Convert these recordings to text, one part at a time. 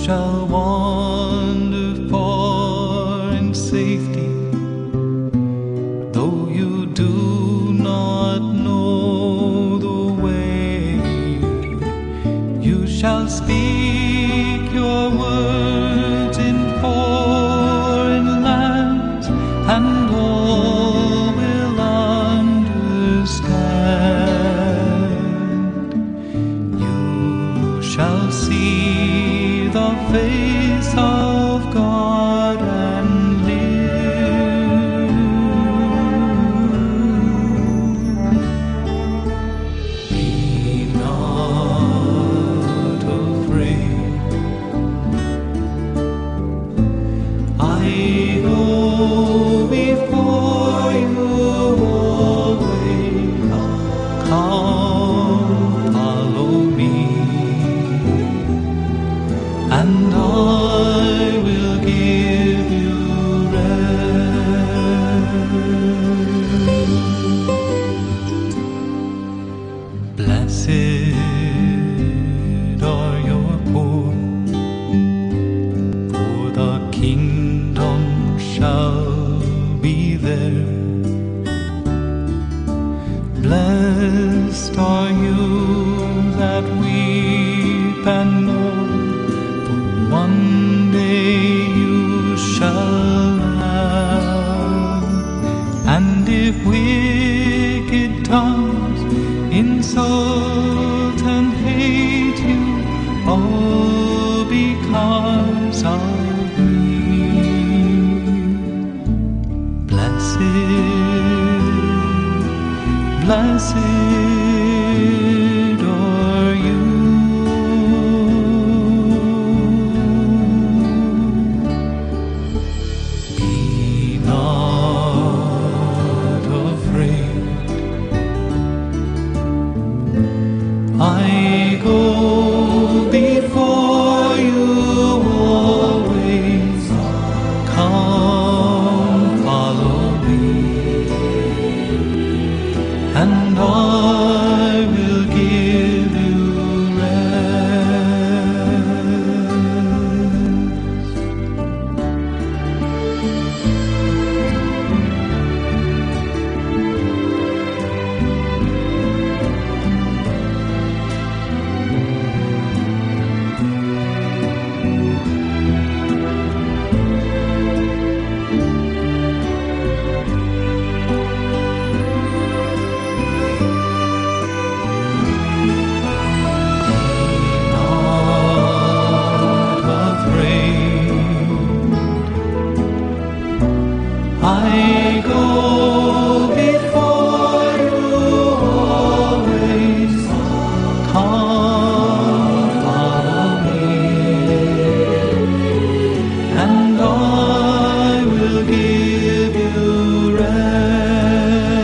shall wander far in safety, though you do not know the way. You shall speak your words in foreign lands, and all will understand. You shall see the face of God and live. Be not afraid. I go before you always. Come, follow me, and I will give you rest. Blessed are your poor, for the kingdom shall be theirs. Blessed are you that weep and mourn, for one day you shall laugh. And if wicked tongues insult and hate you, all because of me, blessed are you. Be not afraid. I go before you always. Come, follow me, and I will give you I go before you always. Come, follow me, and I will give you rest.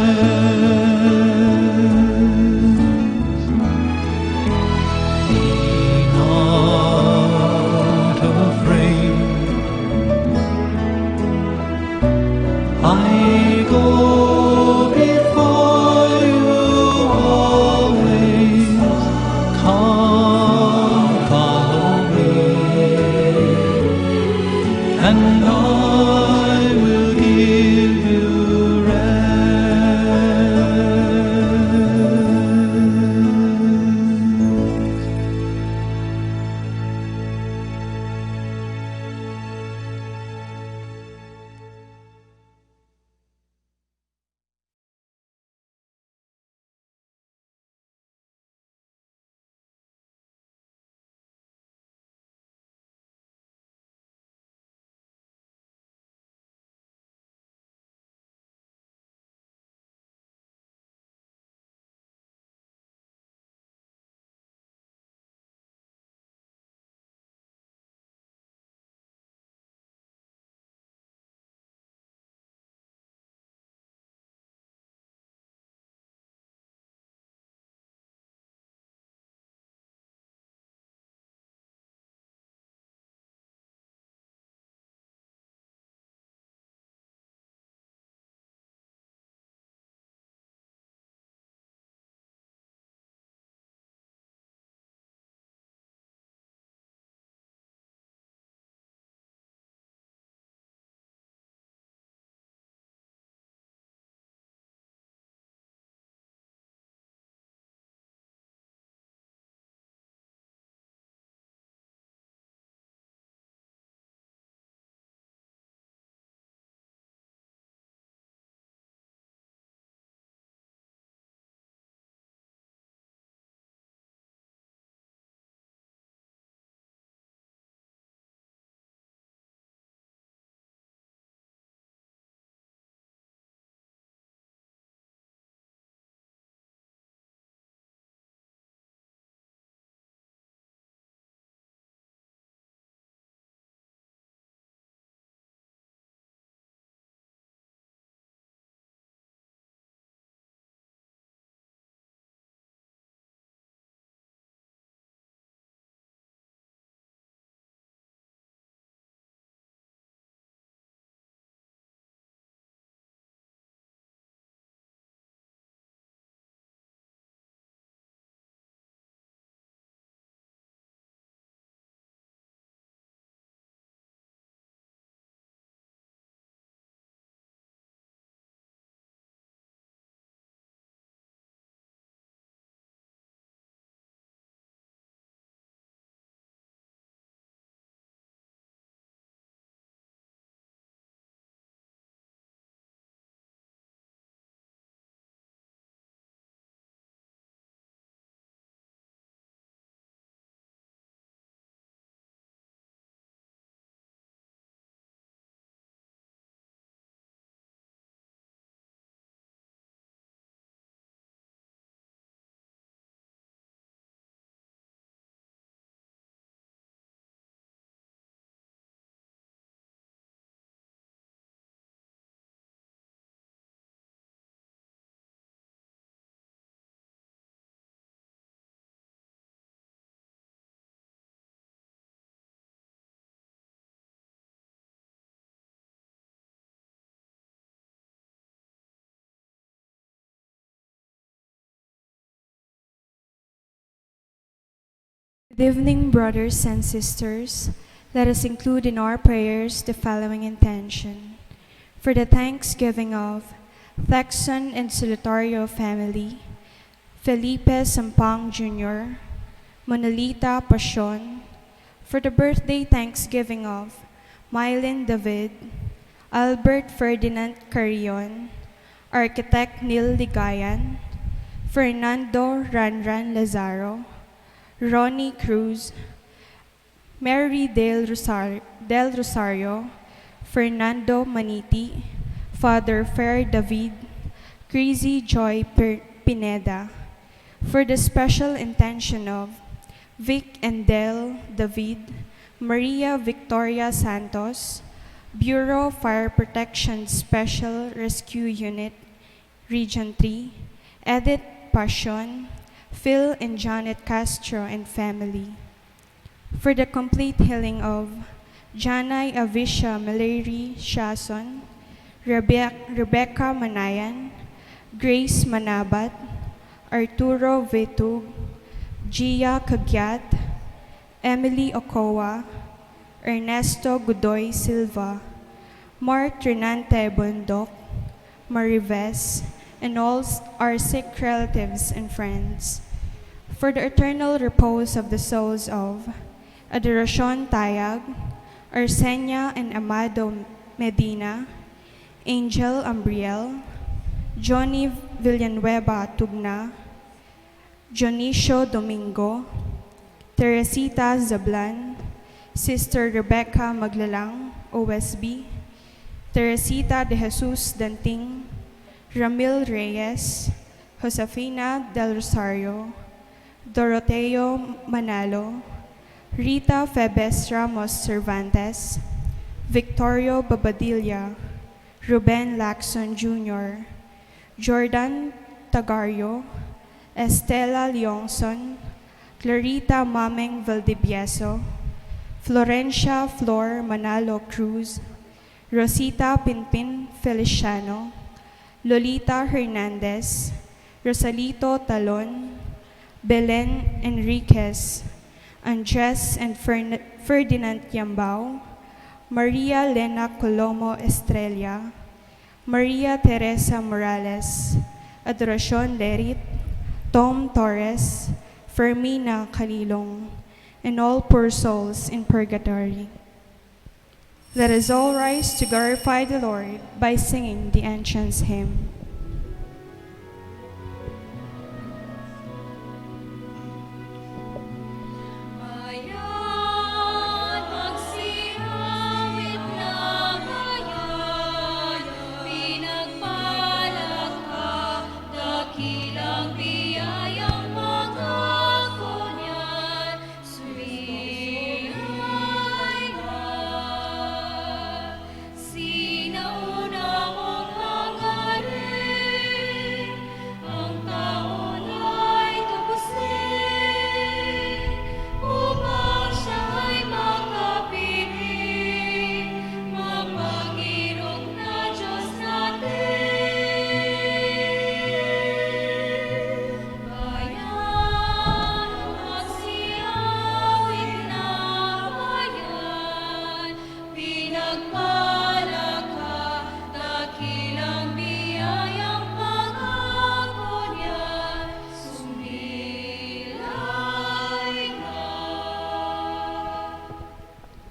Be not afraid. I go before you always. Come, follow me, and I will give you Good evening, brothers and sisters. Let us include in our prayers the following intention. For the thanksgiving of Thexon and Solitario family, Felipe Sampang Jr., Monalita Pasion, for the birthday thanksgiving of Mylene David, Albert Ferdinand Carrion, Architect Neil Ligayan, Fernando Ranran Lazaro, Ronnie Cruz, Mary del Rosario, Fernando Maniti, Father Fer David, Crazy Joy Pineda, for the special intention of Vic and Del David, Maria Victoria Santos, Bureau Fire Protection Special Rescue Unit, Region 3, Edith Passion, Phil and Janet Castro and family. For the complete healing of Janay Avisha Malari Shason, Rebecca Manayan, Grace Manabat, Arturo Vetug, Gia Cagyat, Emily Ocoa, Ernesto Godoy Silva, Mark Renante Bondok, Marives, and all our sick relatives and friends. For the eternal repose of the souls of Adoracion Tayag, Arsenia and Amado Medina, Angel Ambriel, Johnny Villanueva Tugna, Dionisio Domingo, Teresita Zablan, Sister Rebecca Maglalang, OSB, Teresita de Jesus Danting, Ramil Reyes, Josefina del Rosario, Doroteo Manalo, Rita Febes Ramos Cervantes, Victorio Babadilla, Ruben Lacson Jr., Jordan Tagario, Estela Leongson, Clarita Mameng Valdivieso, Florencia Flor Manalo Cruz, Rosita Pinpin Feliciano, Lolita Hernandez, Rosalito Talon, Belen Enriquez, Andres and Ferdinand Yambao, Maria Lena Colomo Estrella, Maria Teresa Morales, Adoracion Lerit, Tom Torres, Fermina Kalilong, and all poor souls in purgatory. Let us all rise to glorify the Lord by singing the entrance hymn.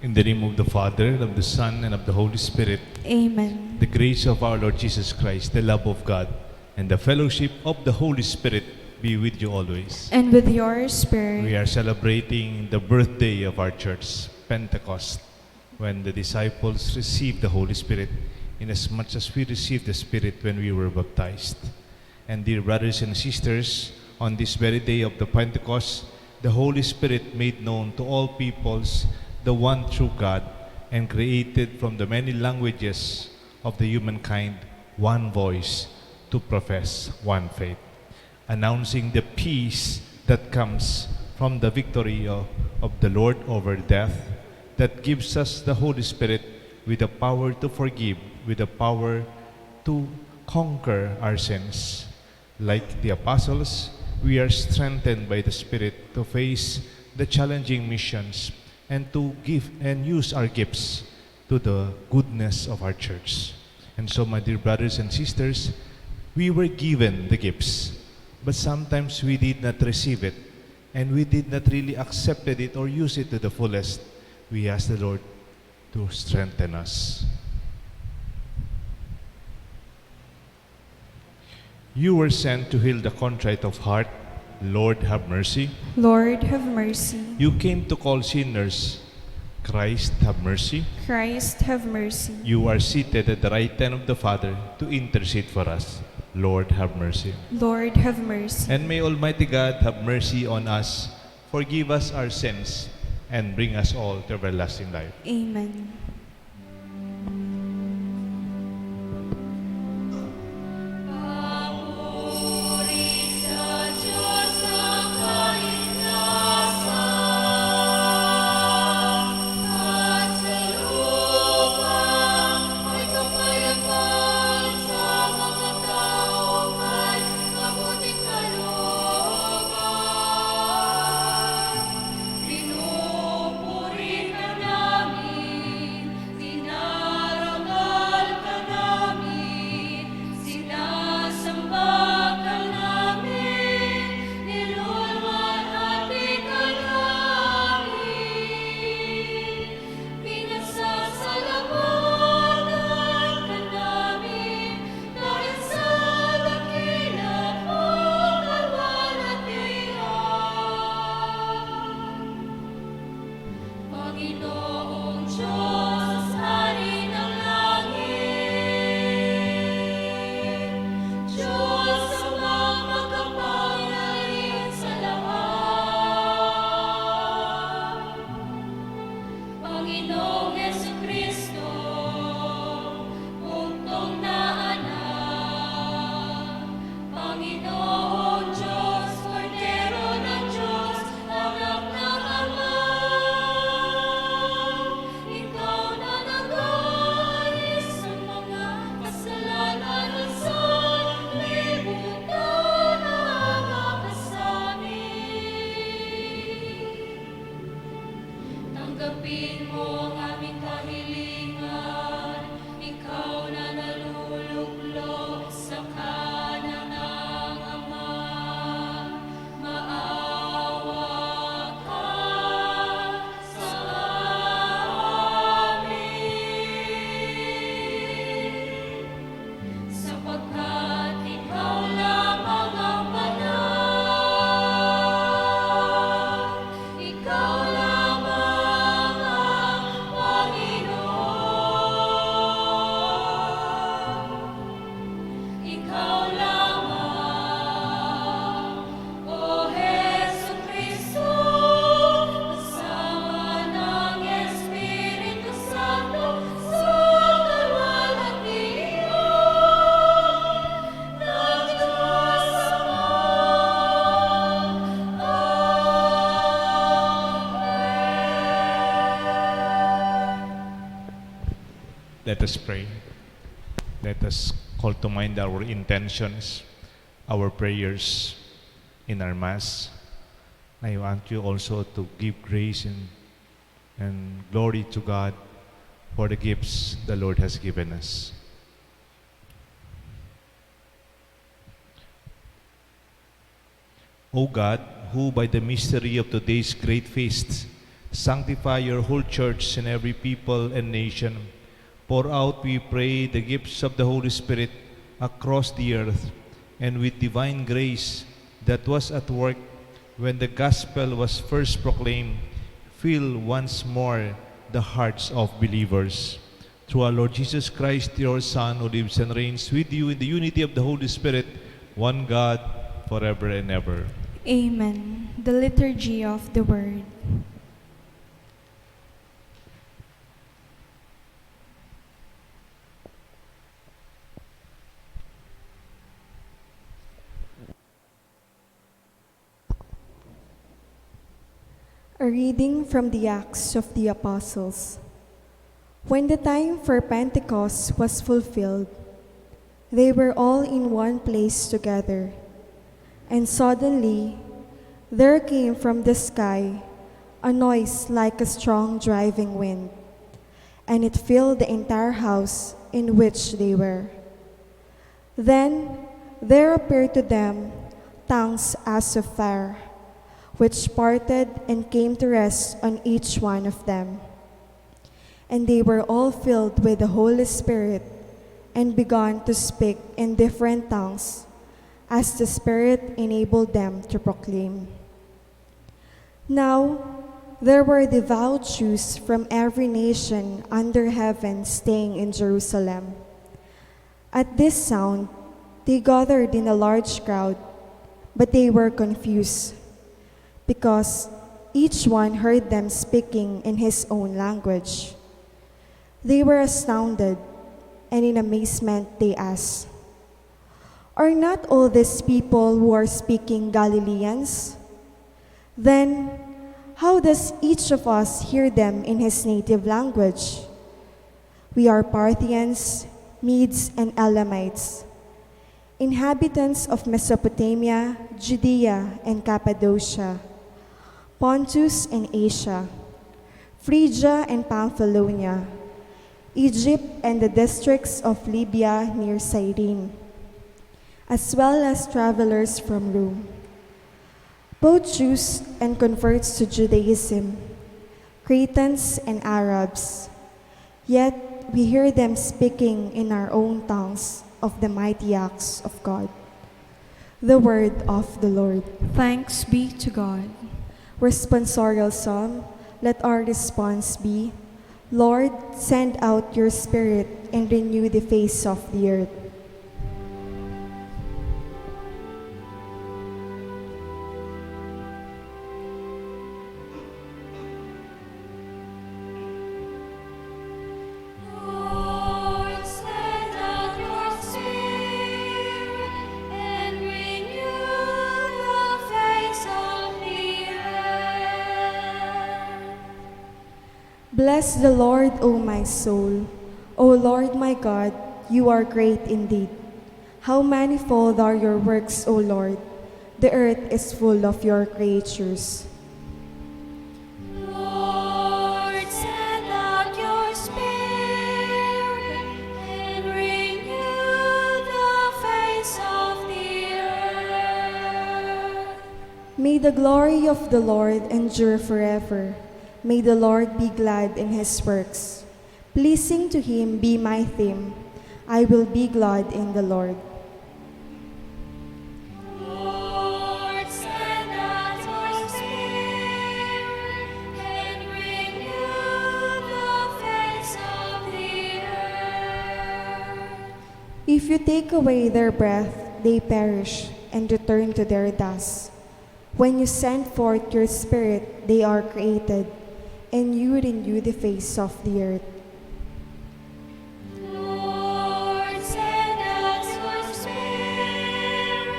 In the name of the Father, and of the Son, and of the Holy Spirit, Amen. the grace of our Lord Jesus Christ, the love of God, and the fellowship of the Holy Spirit be with you always. And with your spirit. We are celebrating the birthday of our church, Pentecost, when the disciples received the Holy Spirit, inasmuch as we received the Spirit when we were baptized. And dear brothers and sisters, on this very day of the Pentecost, the Holy Spirit made known to all peoples the one true God, and created from the many languages of the humankind one voice to profess one faith, announcing the peace that comes from the victory of the Lord over death, that gives us the Holy Spirit with the power to forgive, with the power to conquer our sins. Like the apostles, we are strengthened by the Spirit to face the challenging missions, and to give and use our gifts to the goodness of our church. And so, my dear brothers and sisters, we were given the gifts, but sometimes we did not receive it, and we did not really accept it or use it to the fullest. We ask the Lord to strengthen us. You were sent to heal the contrite of heart. Lord, have mercy. Lord, have mercy. You came to call sinners. Christ, have mercy. Christ, have mercy. You are seated at the right hand of the Father to intercede for us. Lord, have mercy. Lord, have mercy. And may Almighty God have mercy on us, forgive us our sins, and bring us all to everlasting life. Amen. Let us pray. Let us call to mind our intentions, our prayers in our Mass. I want you also to give grace and glory to God for the gifts the Lord has given us. O God, who by the mystery of today's great feast sanctify your whole church and every people and nation, pour out, we pray, the gifts of the Holy Spirit across the earth, and with divine grace that was at work when the gospel was first proclaimed, fill once more the hearts of believers. Through our Lord Jesus Christ, your Son, who lives and reigns with you in the unity of the Holy Spirit, one God, forever and ever. Amen. The Liturgy of the Word. A reading from the Acts of the Apostles. When the time for Pentecost was fulfilled, they were all in one place together. And suddenly there came from the sky a noise like a strong driving wind, and it filled the entire house in which they were. Then there appeared to them tongues as of fire, which parted and came to rest on each one of them. And they were all filled with the Holy Spirit and began to speak in different tongues as the Spirit enabled them to proclaim. Now there were devout Jews from every nation under heaven staying in Jerusalem. At this sound, they gathered in a large crowd, but they were confused, because each one heard them speaking in his own language. They were astounded, and in amazement they asked, "Are not all these people who are speaking Galileans? Then how does each of us hear them in his native language? We are Parthians, Medes, and Elamites, inhabitants of Mesopotamia, Judea and Cappadocia, Pontus and Asia, Phrygia and Pamphylia, Egypt and the districts of Libya near Cyrene, as well as travelers from Rome, both Jews and converts to Judaism, Cretans and Arabs. Yet we hear them speaking in our own tongues of the mighty acts of God." The word of the Lord. Thanks be to God. Responsorial Psalm, let our response be, "Lord, send out your Spirit and renew the face of the earth." Lord, send out your Spirit and renew the face of the earth. Bless the Lord, O my soul. O Lord my God, you are great indeed. How manifold are your works, O Lord. The earth is full of your creatures. Lord, send out your Spirit and renew the face of the earth. May the glory of the Lord endure forever. May the Lord be glad in his works. Pleasing to him be my theme. I will be glad in the Lord. Lord, send out your Spirit and renew the face of the earth. If you take away their breath, they perish and return to their dust. When you send forth your Spirit, they are created, and you renew the face of the earth. Lord, send out your Spirit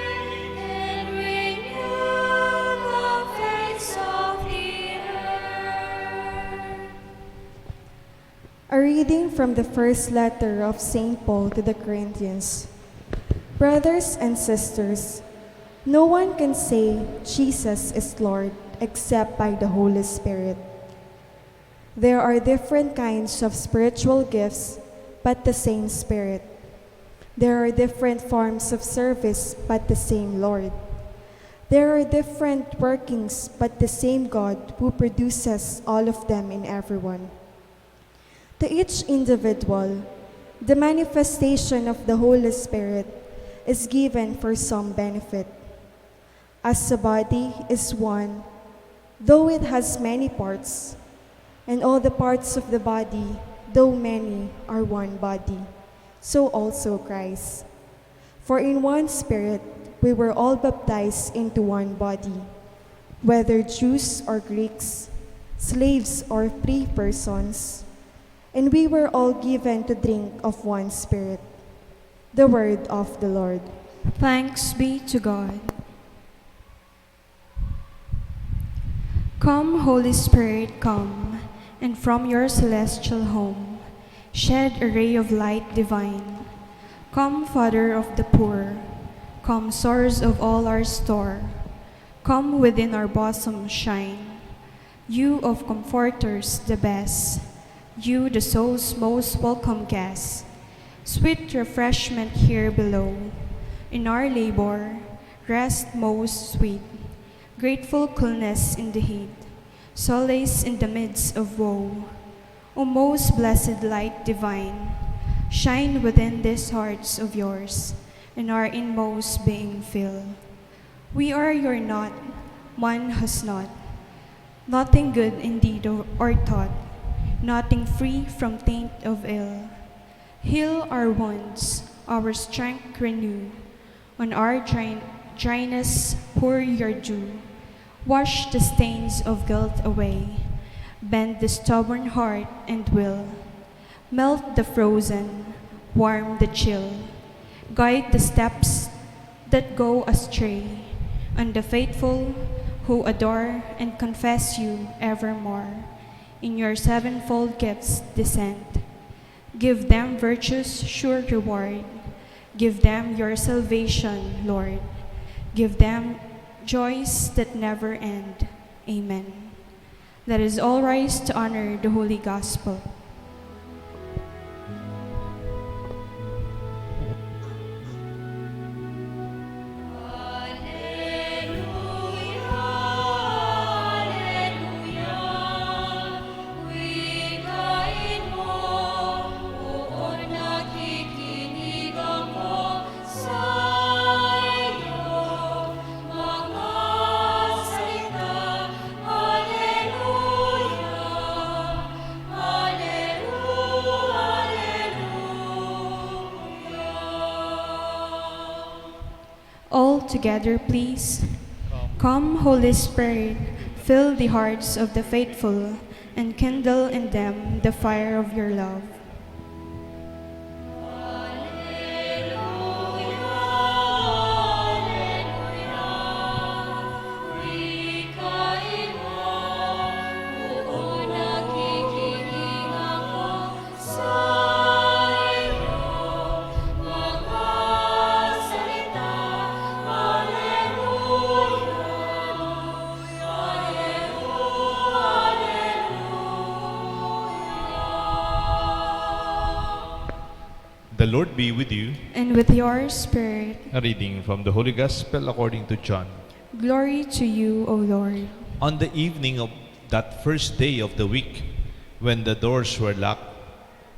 and renew the face of the earth. A reading from the first letter of St. Paul to the Corinthians. Brothers and sisters, no one can say Jesus is Lord except by the Holy Spirit. There are different kinds of spiritual gifts, but the same Spirit. There are different forms of service, but the same Lord. There are different workings, but the same God who produces all of them in everyone. To each individual, the manifestation of the Holy Spirit is given for some benefit. As the body is one, though it has many parts, and all the parts of the body, though many, are one body, so also Christ. For in one Spirit we were all baptized into one body, whether Jews or Greeks, slaves or free persons, and we were all given to drink of one Spirit. The word of the Lord. Thanks be to God. Come, Holy Spirit, come, and from your celestial home, shed a ray of light divine. Come, Father of the poor, come, source of all our store, come within our bosom shine. You of comforters the best, you the soul's most welcome guest. Sweet refreshment here below, in our labor, rest most sweet. Grateful coolness in the heat, solace in the midst of woe. O most blessed light divine, shine within these hearts of yours, and our inmost being fill. We are your not, one has not, nothing good indeed or thought, nothing free from taint of ill. Heal our wounds, our strength renew, on our dryness pour your dew. Wash the stains of guilt away, bend the stubborn heart and will. Melt the frozen, warm the chill, guide the steps that go astray, and the faithful who adore and confess you evermore. In your sevenfold gifts descend. Give them virtue's sure reward. Give them your salvation, Lord. Give them joys that never end. Amen. Let us all rise to honor the Holy Gospel. All together, please. Come, Holy Spirit, fill the hearts of the faithful and kindle in them the fire of your love. The Lord be with you. And with your spirit, A reading from the Holy Gospel according to John. glory to you, O Lord. On the evening of that first day of the week, when the doors were locked,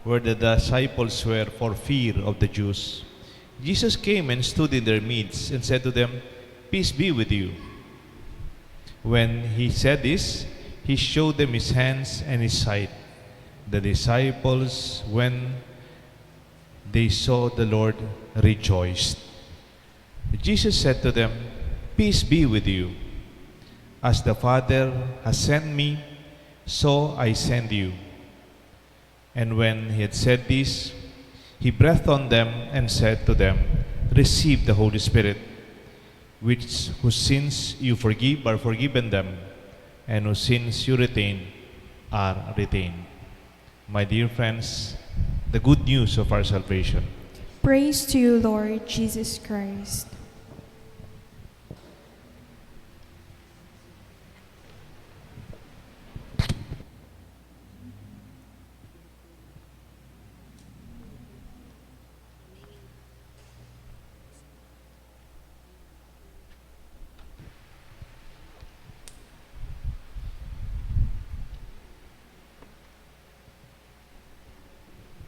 where the disciples were for fear of the Jews, Jesus came and stood in their midst and said to them, "Peace be with you." When he said this, he showed them his hands and his side. The disciples, when they saw the Lord, rejoiced. Jesus said to them, "Peace be with you. As the Father has sent me, so I send you." And when he had said this, he breathed on them and said to them, "Receive the Holy Spirit. Whose sins you forgive are forgiven them, and whose sins you retain are retained." My dear friends, the good news of our salvation. Praise to you, Lord Jesus Christ.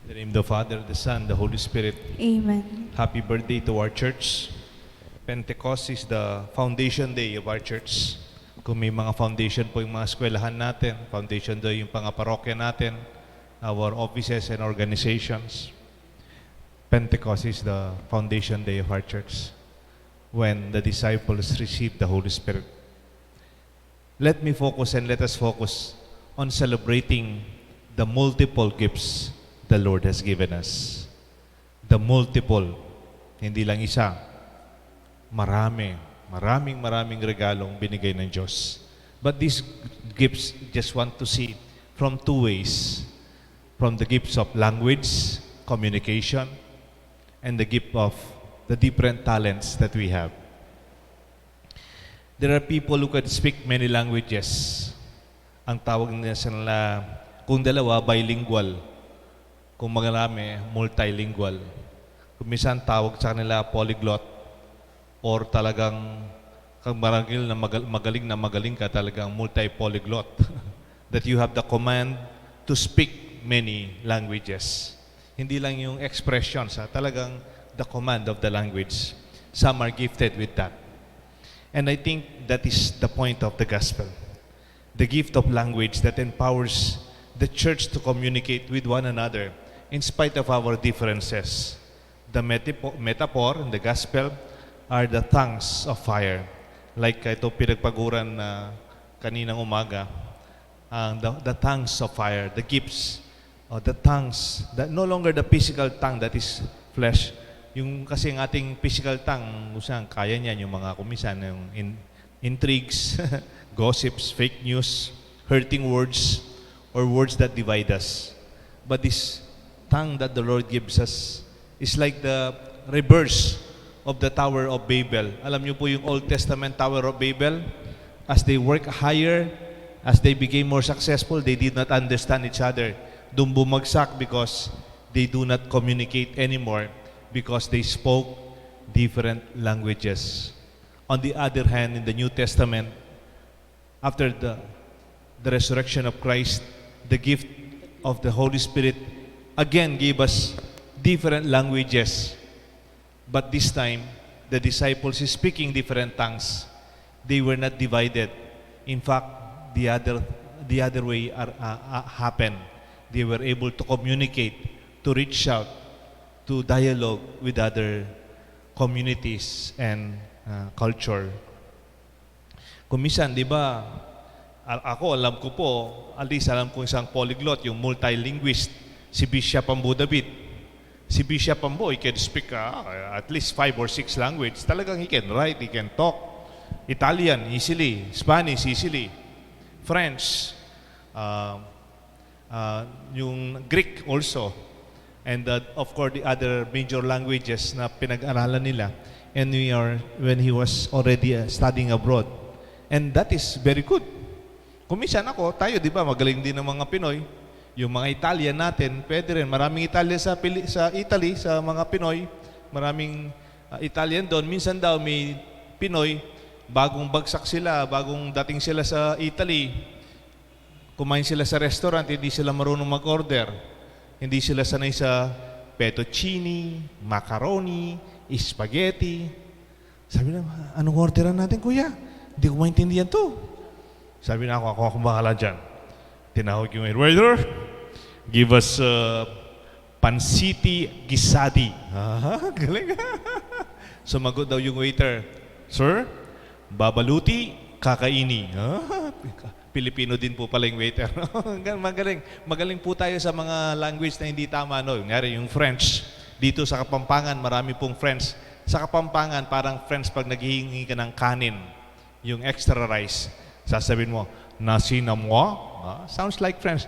In the name of the Father, the Son, the Holy Spirit. Amen. Happy birthday to our church. Pentecost is the foundation day of our church. Kung may mga foundation po yung mga eskwelahan natin, foundation day yung mga parokya natin, our offices and organizations. Pentecost is the foundation day of our church when the disciples received the Holy Spirit. Let us focus on celebrating the multiple gifts the Lord has given us. The multiple, hindi lang isa, maraming regalong binigay ng Diyos. But these gifts, just want to see from two ways. From the gifts of language, communication, and the gift of the different talents that we have. There are people who can speak many languages. ang tawag nila sa nila, kung dalawa, bilingual. Kung marami, multilingual. Kung minsan tawag sa kanila polyglot or talagang kung magaling na magaling ka, talagang multi-polyglot. That you have the command to speak many languages. Hindi lang yung expressions, talagang the command of the language. Some are gifted with that. And I think that is the point of the gospel. The gift of language that empowers the church to communicate with one another in spite of our differences. The metaphor in the gospel are the tongues of fire. Like ito pinagpaguran na kaninang umaga, the tongues of fire, the gifts, the tongues, that no longer the physical tongue that is flesh. Yung kasi ang ating physical tongue, usang kaya niyan yung mga kumisan, yung intrigues, gossips, fake news, hurting words, or words that divide us. But this tongue that the Lord gives us is like the reverse of the Tower of Babel. Alam niyo po yung Old Testament Tower of Babel? As they work higher, as they became more successful, they did not understand each other. Doon bumagsak because they do not communicate anymore because they spoke different languages. On the other hand, in the New Testament, after the resurrection of Christ, the gift of the Holy Spirit again gave us different languages. But this time, the disciples is speaking different tongues. They were not divided. In fact, the other way happened. They were able to communicate, to reach out, to dialogue with other communities and culture. Kung minsan, di ba, ako alam ko po, at least alam ko isang polyglot, yung multilinguist, si Bishop Ambo David. Si Bishop Ambo, he can speak at least 5 or 6 languages. Talagang he can write, he can talk. Italian, easily. Spanish, easily. French. Yung Greek also. And of course, the other major languages na pinag-aralan nila. And when he was already studying abroad. And that is very good. Kung minsan ako, tayo, di ba, magaling din ng mga Pinoy. Yung mga Italian natin, pwede rin. Maraming Italian sa Italy, sa mga Pinoy. Maraming Italian doon. Minsan daw may Pinoy, bagong bagsak sila, bagong dating sila sa Italy. Kumain sila sa restaurant, hindi sila marunong mag-order. Hindi sila sanay sa fettuccine, macaroni, spaghetti. Sabi na, anong orderan natin, kuya? Hindi ko maintindihan to. Sabi na ako bahala dyan. Tinawag yung waiter, give us pansiti gisadi. Galing. Sumagot daw yung waiter, sir, babaluti, kakaini. Pilipino din po pala yung waiter. Magaling po tayo sa mga language na hindi tama. No? Ngari yung French. Dito sa Kapampangan, marami pong French. Sa Kapampangan, parang French pag naghihingi ka ng kanin, yung extra rice, sasabihin mo, nasi na mo? Sounds like French.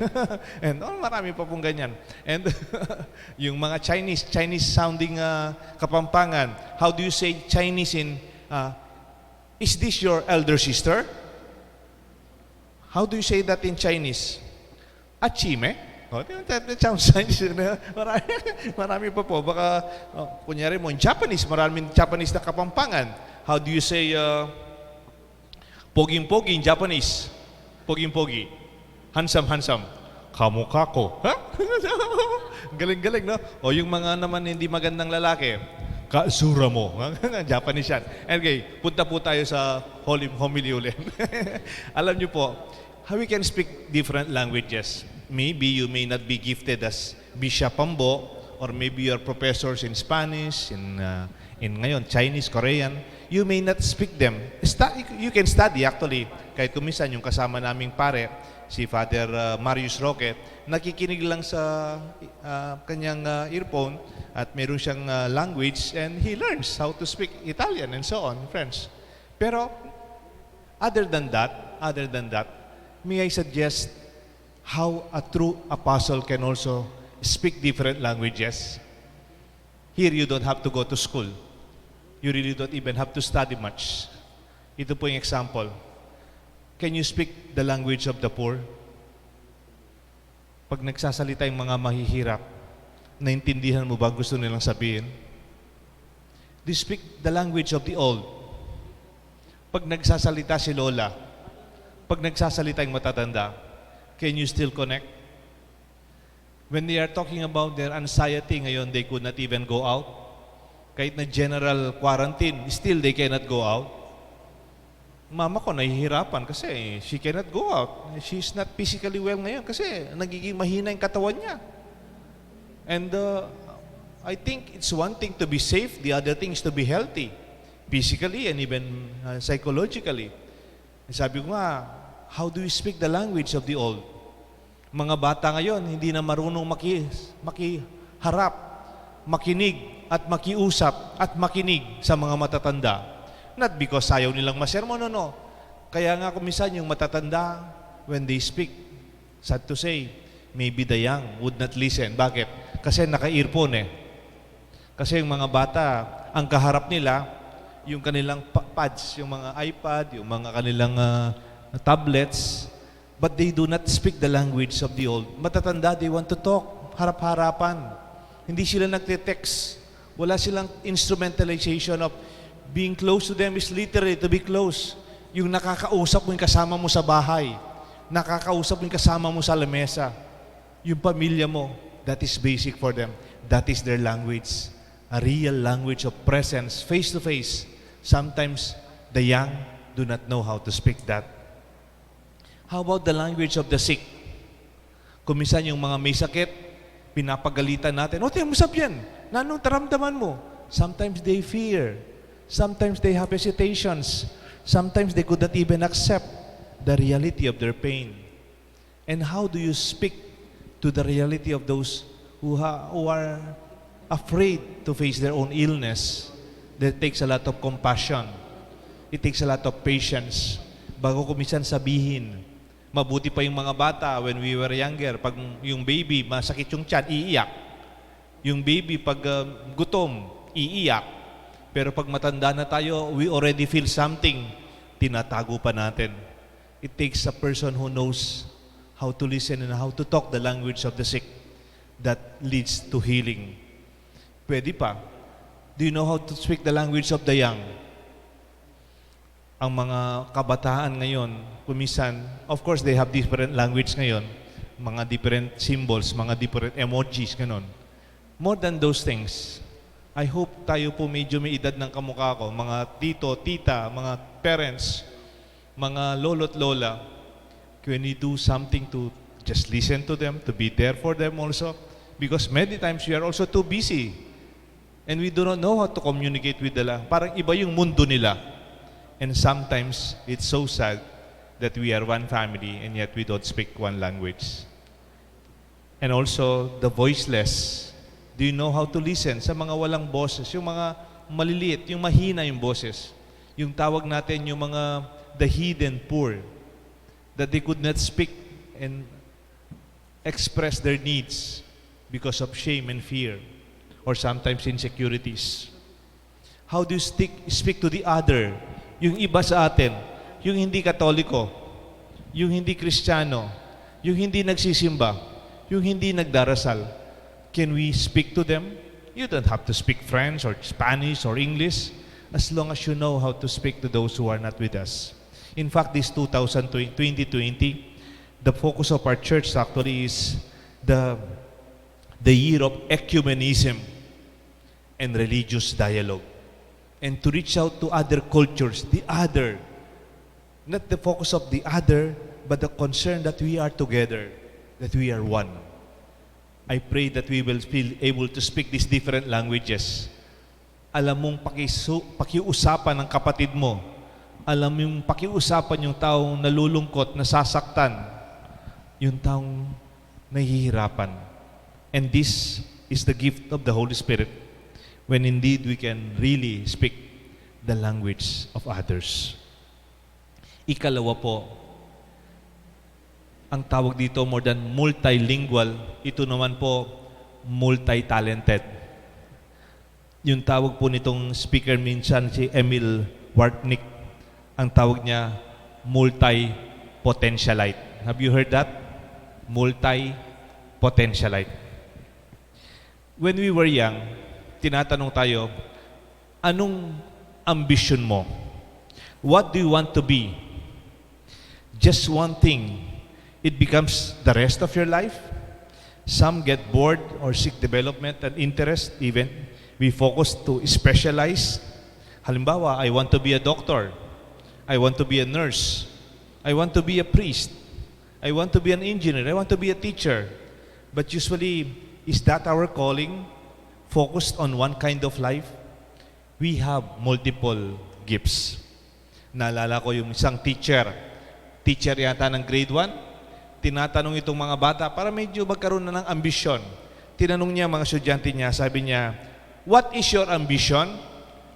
And marami pa pong ganyan. And yung mga Chinese sounding Kapampangan, how do you say Chinese in, is this your elder sister? How do you say that in Chinese? Achime? That sounds Chinese. Marami pa po. Baka, kunyari mo, in Japanese, maraming Japanese na Kapampangan. How do you say, poging-pogi in Japanese? Poging-pogi. Handsome. Kamukako. Ha? Galing-galing, no? O yung mga naman hindi magandang lalaki, kasura mo. Japanese yan. Okay, punta po tayo sa homily ulit. Alam niyo po, how we can speak different languages. Maybe you may not be gifted as Bishop Ambo, or maybe you're professors in Spanish, in ngayon, Chinese, Korean. You may not speak them. You can study actually. Kahit kumisan yung kasama naming pare, si Father Marius Roque, nakikinig lang sa kanyang earphone at meron siyang language and he learns how to speak Italian and so on, French. Pero other than that, may I suggest how a true apostle can also speak different languages? Here you don't have to go to school. You really don't even have to study much. Ito po yung example. Can you speak the language of the poor? Pag nagsasalita yung mga mahihirap, naintindihan mo ba gusto nilang sabihin? Do you speak the language of the old? Pag nagsasalita si Lola, pag nagsasalita yung matatanda, can you still connect? When they are talking about their anxiety ngayon, they could not even go out. Kahit na general quarantine, still they cannot go out. Mama ko nahihirapan kasi she cannot go out. She's not physically well ngayon kasi nagiging mahina yung katawan niya. And I think it's one thing to be safe, the other thing is to be healthy. Physically and even psychologically. Sabi ko nga, how do you speak the language of the old? Mga bata ngayon, hindi na marunong makiharap, makinig, at makiusap, at makinig sa mga matatanda. Not because ayaw nilang masermon, no. Kaya nga kumisan yung matatanda, when they speak, sad to say, maybe the young would not listen. Bakit? Kasi naka-earphone eh. Kasi yung mga bata, ang kaharap nila, yung kanilang pads, yung mga iPad, yung mga kanilang tablets, but they do not speak the language of the old. Matatanda, they want to talk, harap-harapan. Hindi sila nagte-text. Wala silang instrumentalization of being close to them is literally to be close. Yung nakakausap mo yung kasama mo sa bahay. Nakakausap mo yung kasama mo sa lamesa. Yung pamilya mo, that is basic for them. That is their language. A real language of presence, face to face. Sometimes the young do not know how to speak that. How about the language of the sick? Kumisan yung mga may sakit, pinapagalitan natin, "O, mo yan. Nanong taramdaman mo?" Sometimes they fear. Sometimes they have hesitations. Sometimes they could not even accept the reality of their pain. And how do you speak to the reality of those who are afraid to face their own illness? That takes a lot of compassion. It takes a lot of patience. Bago kumisan sabihin, mabuti pa yung mga bata when we were younger, pag yung baby, masakit yung tiyan, iiyak. Yung baby, pag gutom, iiyak. Pero pag matanda na tayo, we already feel something, tinatago pa natin. It takes a person who knows how to listen and how to talk the language of the sick that leads to healing. Pwede pa. Do you know how to speak the language of the young? Ang mga kabataan ngayon, kumisan, of course, they have different language ngayon, mga different symbols, mga different emojis, ganon. More than those things, I hope tayo po medyo may edad ng kamukha ko, mga tito, tita, mga parents, mga lolo't lola, can we do something to just listen to them, to be there for them also? Because many times we are also too busy and we do not know how to communicate with them. Parang iba yung mundo nila. And sometimes it's so sad that we are one family and yet we don't speak one language. And also the voiceless. Do you know how to listen sa mga walang boses, yung mga maliliit, yung mahina yung boses? Yung tawag natin yung mga the hidden poor, that they could not speak and express their needs because of shame and fear or sometimes insecurities. How do you speak to the other? Yung iba sa atin, yung hindi Katoliko, yung hindi Kristiyano, yung hindi nagsisimba, yung hindi nagdarasal. Can we speak to them? You don't have to speak French or Spanish or English as long as you know how to speak to those who are not with us. In fact, this 2020, the focus of our church actually is the year of ecumenism and religious dialogue. And to reach out to other cultures, the other, not the focus of the other, but the concern that we are together, that we are one. I pray that we will feel able to speak these different languages. Alam mong pakiusapan ng kapatid mo. Alam mong pakiusapan yung taong nalulungkot, nasasaktan. Yung taong nahihirapan. And this is the gift of the Holy Spirit when indeed we can really speak the language of others. Ikalawa po, ang tawag dito more than multilingual, ito naman po multi-talented. Yung tawag po nitong speaker minsan si Emil Wartnik, ang tawag niya multi-potentialite. Have you heard that? Multi-potentialite. When we were young, tinatanong tayo, anong ambition mo? What do you want to be? Just one thing, it becomes the rest of your life. Some get bored or seek development and interest, even we focus to specialize. Halimbawa, I want to be a doctor. I want to be a nurse. I want to be a priest. I want to be an engineer. I want to be a teacher. But usually, is that our calling? Focused on one kind of life? We have multiple gifts. Naalala ko yung isang teacher yata ng grade 1, tinatanong itong mga bata para medyo magkaroon na ng ambisyon. Tinanong niya mga estudyante niya, sabi niya, "What is your ambition?"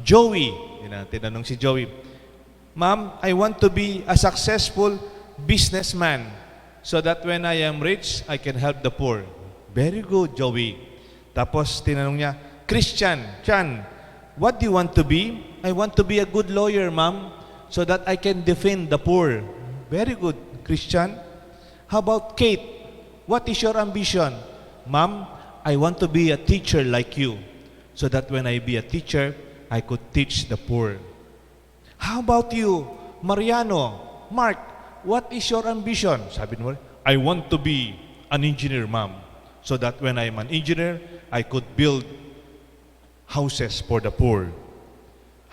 Joey, tinanong si Joey, "Ma'am, I want to be a successful businessman so that when I am rich, I can help the poor." Very good, Joey. Tapos tinanong niya, "Christian, Chan, what do you want to be?" "I want to be a good lawyer, ma'am, so that I can defend the poor." Very good, Christian. How about Kate? What is your ambition? "Ma'am, I want to be a teacher like you, so that when I be a teacher, I could teach the poor." How about you, Mariano? "Mark, what is your ambition?" Sabi mo, "I want to be an engineer, ma'am, so that when I'm an engineer, I could build houses for the poor."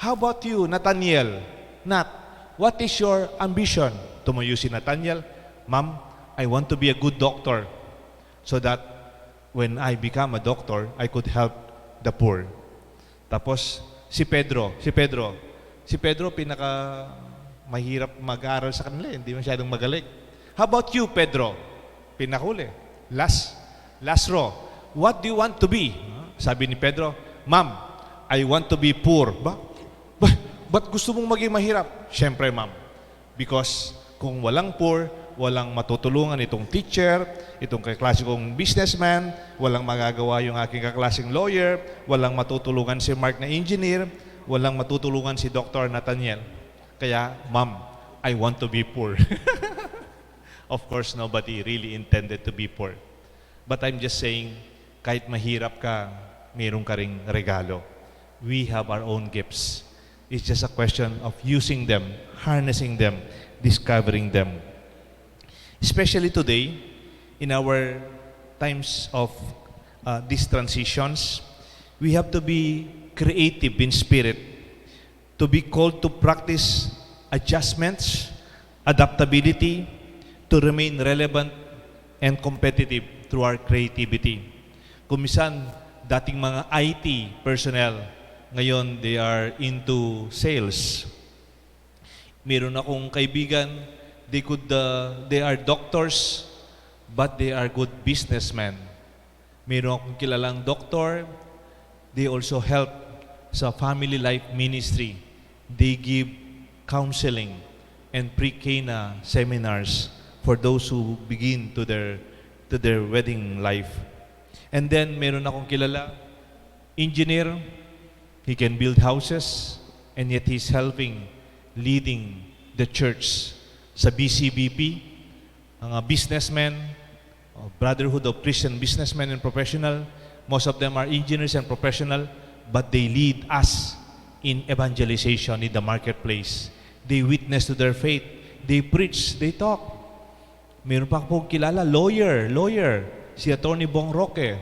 How about you, Nathaniel? "Nat, what is your ambition?" Tumayo si Nathaniel, "Ma'am, I want to be a good doctor so that when I become a doctor, I could help the poor." Tapos si Pedro, pinaka mahirap mag-aral sa kanila, hindi masyadong magaling. How about you, Pedro? Pinakuli. Last row. "What do you want to be?" Sabi ni Pedro, "Ma'am, I want to be poor." Ba't gusto mong maging mahirap? Siyempre, ma'am. Because kung walang poor, walang matutulungan itong teacher, itong kaklase kong businessman, walang magagawa yung aking kaklaseng lawyer, walang matutulungan si Mark na engineer, walang matutulungan si Dr. Nathaniel. Kaya, ma'am, I want to be poor. Of course, nobody really intended to be poor. But I'm just saying, kahit mahirap ka, mayroon ka ring regalo. We have our own gifts. It's just a question of using them, harnessing them, discovering them. Especially today, in our times of these transitions, we have to be creative in spirit, to be called to practice adjustments, adaptability, to remain relevant and competitive through our creativity. Kumisan, dating mga IT personnel, ngayon they are into sales. Meron akong kaibigan, they are doctors, but they are good businessmen. Meron akong kilalang doktor, they also help sa family life ministry. They give counseling and pre-K na seminars for those who begin to their wedding life. And then meron akong kilala, engineer, he can build houses, and yet he's helping, leading the church sa BCBP, mga businessmen, Brotherhood of Christian Businessmen and Professional. Most of them are engineers and professional, but they lead us in evangelization in the marketplace. They witness to their faith. They preach, they talk. Meron pa akong kilala, lawyer, si Attorney Bong Roque.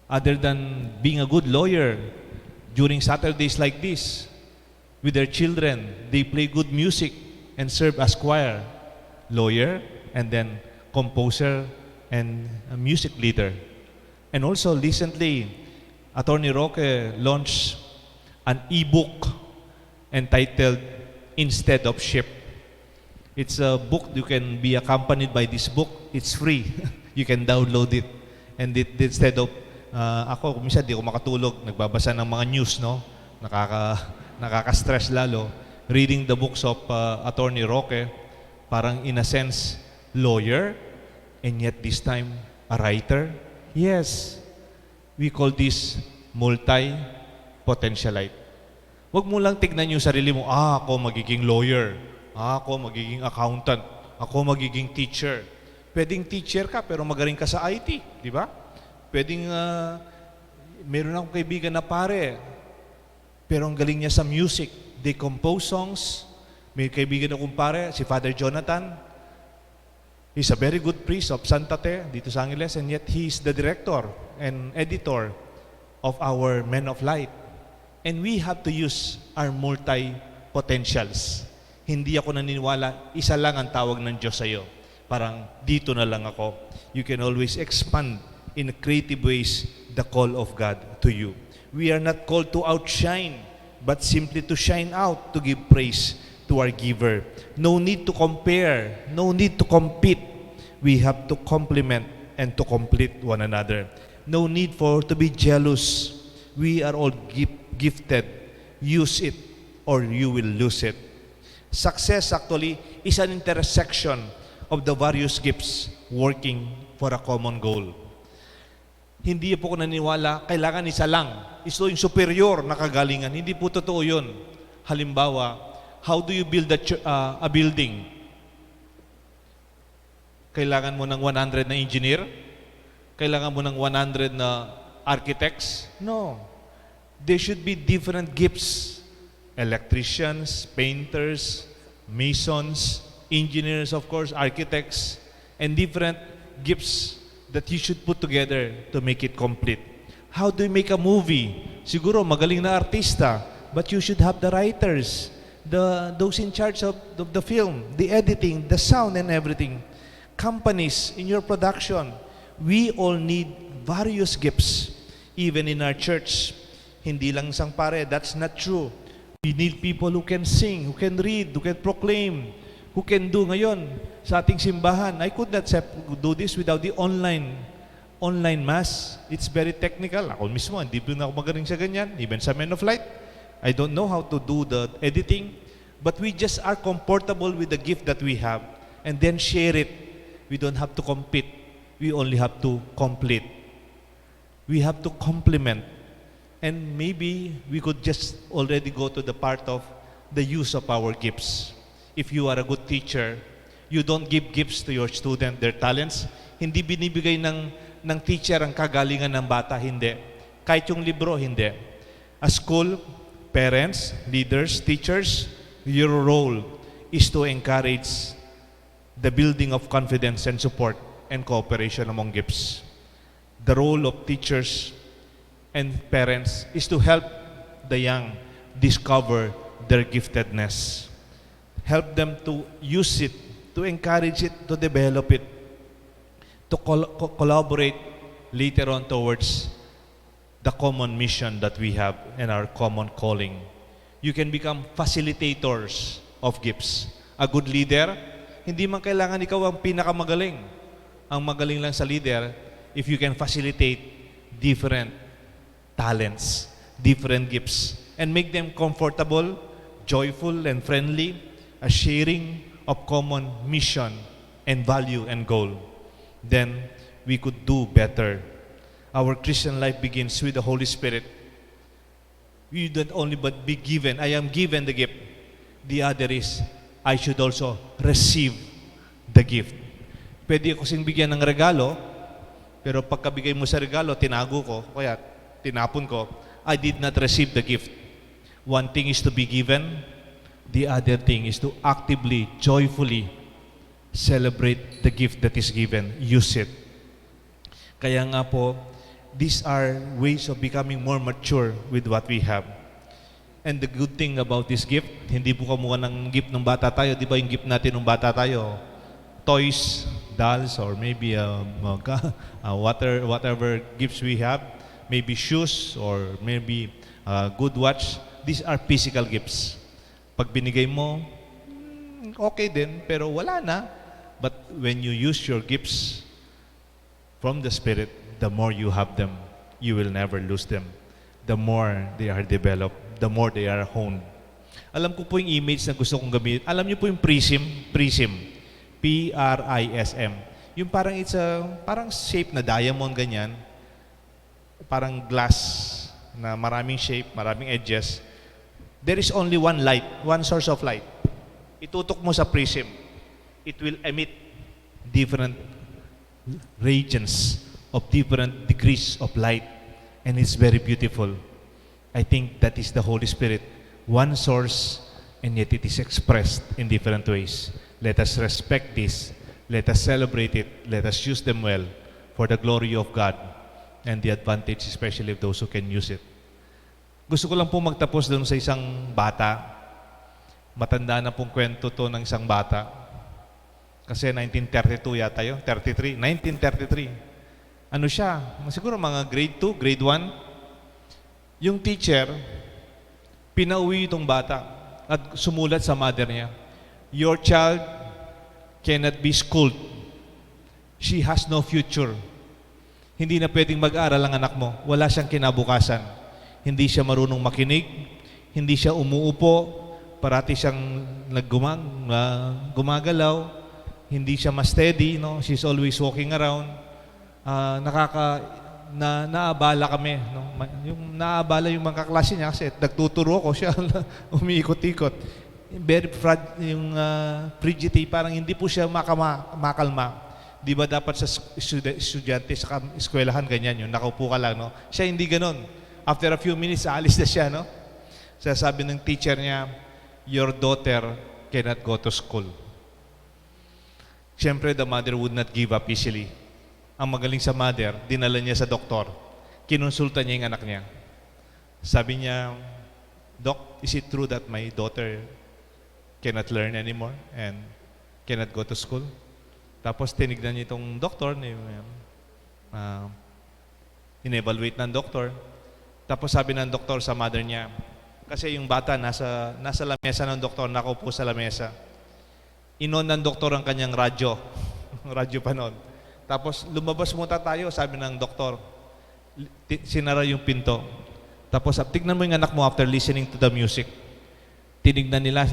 Other than being a good lawyer, during Saturdays like this, with their children, they play good music and serve as choir, lawyer, and then composer and a music leader. And also recently, Attorney Roque launched an e-book entitled Instead of Ship. It's a book you can be accompanied by this book. It's free. You can download it. And instead of ako, minsan di ako makatulog, nagbabasa ng mga news, no? Nakaka-stress lalo. Reading the books of Attorney Roque, parang in a sense, lawyer, and yet this time, a writer. Yes, we call this multi-potentialite. Huwag mo lang tignan yung sarili mo, ako magiging lawyer, Ako magiging accountant. Ako magiging teacher. Pwedeng teacher ka pero magaling ka sa IT, di ba? Pwedeng meron akong kaibigan na pare, pero ang galing niya sa music. They compose songs. May kaibigan akong pare, si Father Jonathan. He's a very good priest of Santa Te dito sa Angeles, and yet he's the director and editor of our Men of Light. And we have to use our multi-potentials. Hindi ako naniniwala, isa lang ang tawag ng Diyos sa'yo. Parang dito na lang ako. You can always expand in creative ways the call of God to you. We are not called to outshine, but simply to shine out, to give praise to our giver. No need to compare, no need to compete. We have to complement and to complete one another. No need to be jealous. We are all gifted. Use it or you will lose it. Success actually is an intersection of the various gifts working for a common goal. Hindi po ako naniniwala, kailangan isa lang. Ito yung superior na kagalingan. Hindi po totoo yun. Halimbawa, how do you build a building? Kailangan mo ng 100 na engineer? Kailangan mo ng 100 na architects? No. There should be different gifts. Electricians, painters, masons, engineers, of course, architects, and different gifts that you should put together to make it complete. How do you make a movie? Siguro magaling na artista, but you should have the writers, those in charge of the film, the editing, the sound and everything. Companies in your production. We all need various gifts. Even in our church, hindi lang isang pare, that's not true. We need people who can sing, who can read, who can proclaim, who can do ngayon sa ating simbahan. I could not do this without the online mass. It's very technical. Ako mismo, hindi po na ako magaling sa ganyan. Even sa Men of Light, I don't know how to do the editing. But we just are comfortable with the gift that we have and then share it. We don't have to compete. We only have to complete. We have to complement. And maybe we could just already go to the part of the use of our gifts. If you are a good teacher, you don't give gifts to your student, their talents. Hindi binibigay ng teacher ang kagalingan ng bata, hindi. Kahit yung libro, hindi. As school, parents, leaders, teachers, your role is to encourage the building of confidence and support and cooperation among gifts. The role of teachers and parents is to help the young discover their giftedness. Help them to use it, to encourage it, to develop it, to collaborate later on towards the common mission that we have and our common calling. You can become facilitators of gifts. A good leader, hindi man kailangan ikaw ang pinakamagaling. Ang magaling lang sa leader, if you can facilitate different talents, different gifts, and make them comfortable, joyful, and friendly, a sharing of common mission and value and goal, then we could do better. Our Christian life begins with the Holy Spirit. We don't only but be given, I am given the gift. The other is, I should also receive the gift. Pwede ko sing bigyan ng regalo, pero pagkabigay mo sa regalo, tinago ko, kaya tinapon ko, I did not receive the gift. One thing is to be given, the other thing is to actively, joyfully celebrate the gift that is given. Use it. Kaya nga po, these are ways of becoming more mature with what we have. And the good thing about this gift, hindi po kamukha ng gift ng bata tayo. Di ba yung gift natin ng bata tayo? Toys, dolls, or maybe whatever gifts we have. Maybe shoes or maybe a good watch. These are physical gifts. Pag binigay mo, okay din, pero wala na. But when you use your gifts from the Spirit, the more you have them, you will never lose them. The more they are developed, the more they are honed. Alam ko po yung image na gusto kong gamitin. Alam niyo po yung prism? Prism. P-R-I-S-M. Yung parang parang shape na diamond ganyan. Parang glass na maraming shape, maraming edges. There is only one light, one source of light. itutok mo sa prism, it will emit different regions of different degrees of light, and it's very beautiful. I think that is the Holy Spirit, one source, and yet it is expressed in different ways. Let us respect this, let us celebrate it, let us use them well for the glory of God and the advantage especially of those who can use it. Gusto ko lang po magtapos doon sa isang bata. Matanda na pong kwento to ng isang bata. Kasi 1932 yata yun, 1933. Ano siya? Siguro mga grade 2, grade 1. Yung teacher, pinauwi itong bata at sumulat sa mother niya, "Your child cannot be schooled. She has no future. Hindi na pwedeng mag-aral ang anak mo. Wala siyang kinabukasan. Hindi siya marunong makinig, hindi siya umuupo, parati siyang gumagalaw, hindi siya ma-steady, no? She's always walking around. Naabala kami, no? Yung naabala yung mga kaklase niya kasi nagtuturo ko siya umiikot-ikot. Very yung frigidity, parang hindi po siya makalma. Di ba dapat sa estudyante sa eskwelahan ganyan yun, nakaupo ka lang, no? Siya hindi ganon. After a few minutes, aalis na siya, no? Sabi ng teacher niya, "Your daughter cannot go to school." Siyempre, the mother would not give up easily. Ang magaling sa mother, dinala niya sa doktor. Kinonsulta niya yung anak niya. Sabi niya, "Doc, is it true that my daughter cannot learn anymore and cannot go to school?" Tapos tinignan niya itong doktor, in-evaluate ng doktor. Tapos sabi ng doktor sa mother niya, kasi yung bata nasa lamesa ng doktor, nakaupo sa lamesa. Inon ng doktor ang kanyang radyo. Radyo pa noon. Tapos lumabas muna tayo, sabi ng doktor. Sinara yung pinto. Tapos tignan mo yung anak mo after listening to the music. Tinignan nila,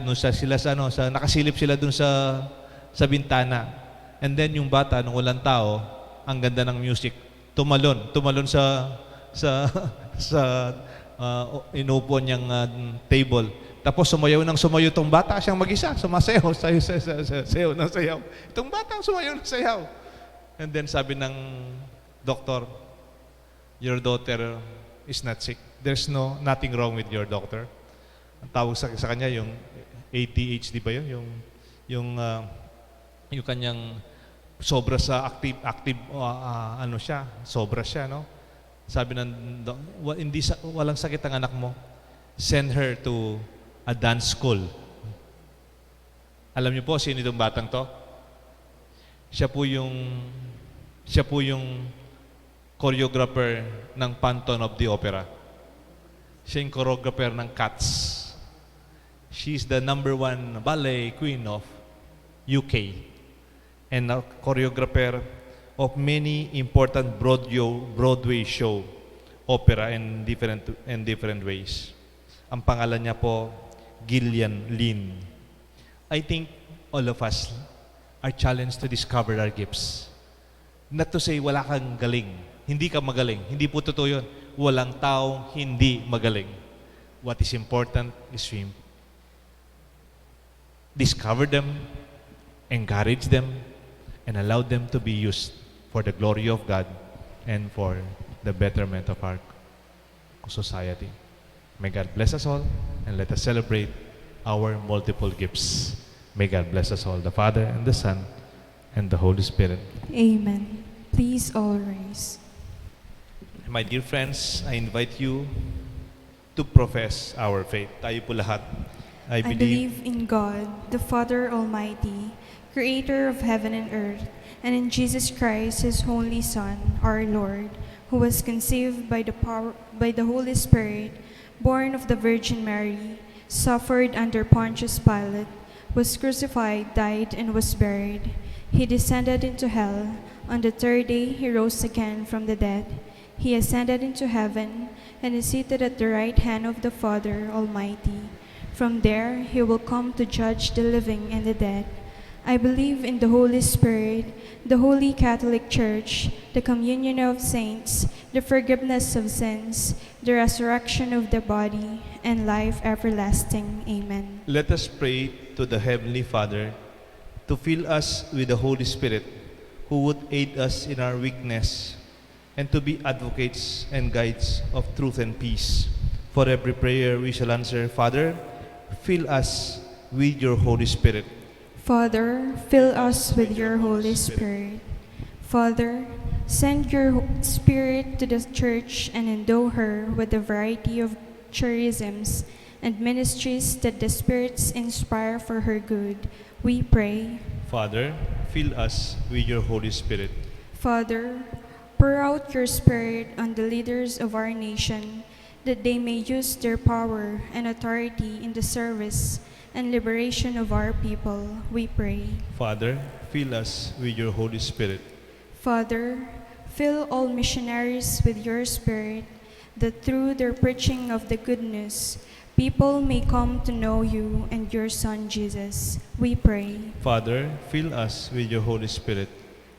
nakasilip sila dun sa bintana. And then yung bata, nung walang tao, ang ganda ng music. Tumalon sa inuupuan niyang table. Tapos sumayaw tong bata, siyang mag-isa, sumasayaw, sayaw ng sayaw. Itong bata sumayaw ng sayaw. And then sabi ng doktor, "Your daughter is not sick. There's nothing wrong with your daughter." Ang tawag sa kanya yung ADHD ba yun? Yung kanyang sobra sa active sobra siya, no? Sabi ng walang sakit ang anak mo. Send her to a dance school. Alam niyo po sino itong batang to? Siya po yung choreographer ng Phantom of the Opera. Siya yung choreographer ng Cats. She's the #1 ballet queen of UK and a choreographer of many important Broadway show, opera in different ways. Ang pangalan niya po, Gillian Lynn. I think all of us are challenged to discover our gifts. Not to say wala kang galing, hindi ka magaling. Hindi po totoo yun. Walang taong hindi magaling. What is important is we discover them, encourage them, and allow them to be used for the glory of God and for the betterment of our society. May God bless us all, and let us celebrate our multiple gifts. May God bless us all, the Father and the Son and the Holy Spirit. Amen. Please all rise. My dear friends, I invite you to profess our faith. Tayo po lahat. I I believe in God, the Father Almighty, creator of heaven and earth, and in Jesus Christ, his only Son, our Lord, who was conceived by the Holy Spirit, born of the Virgin Mary, suffered under Pontius Pilate, was crucified, died, and was buried. He descended into hell. On the third day, he rose again from the dead. He ascended into heaven and is seated at the right hand of the Father Almighty. From there, he will come to judge the living and the dead. I believe in the Holy Spirit, the Holy Catholic Church, the communion of saints, the forgiveness of sins, the resurrection of the body, and life everlasting. Amen. Let us pray to the Heavenly Father to fill us with the Holy Spirit, who would aid us in our weakness, and to be advocates and guides of truth and peace. For every prayer we shall answer, Father, fill us with your Holy Spirit. Father, fill us with your Holy Spirit. Father, send your Spirit to the Church and endow her with a variety of charisms and ministries that the spirits inspire for her good. We pray. Father, fill us with your Holy Spirit. Father, pour out your Spirit on the leaders of our nation, that they may use their power and authority in the service and liberation of our people. We pray. Father, fill us with your Holy Spirit. Father, fill all missionaries with your Spirit, that through their preaching of the good news, people may come to know you and your Son Jesus. We pray. Father, fill us with your Holy Spirit.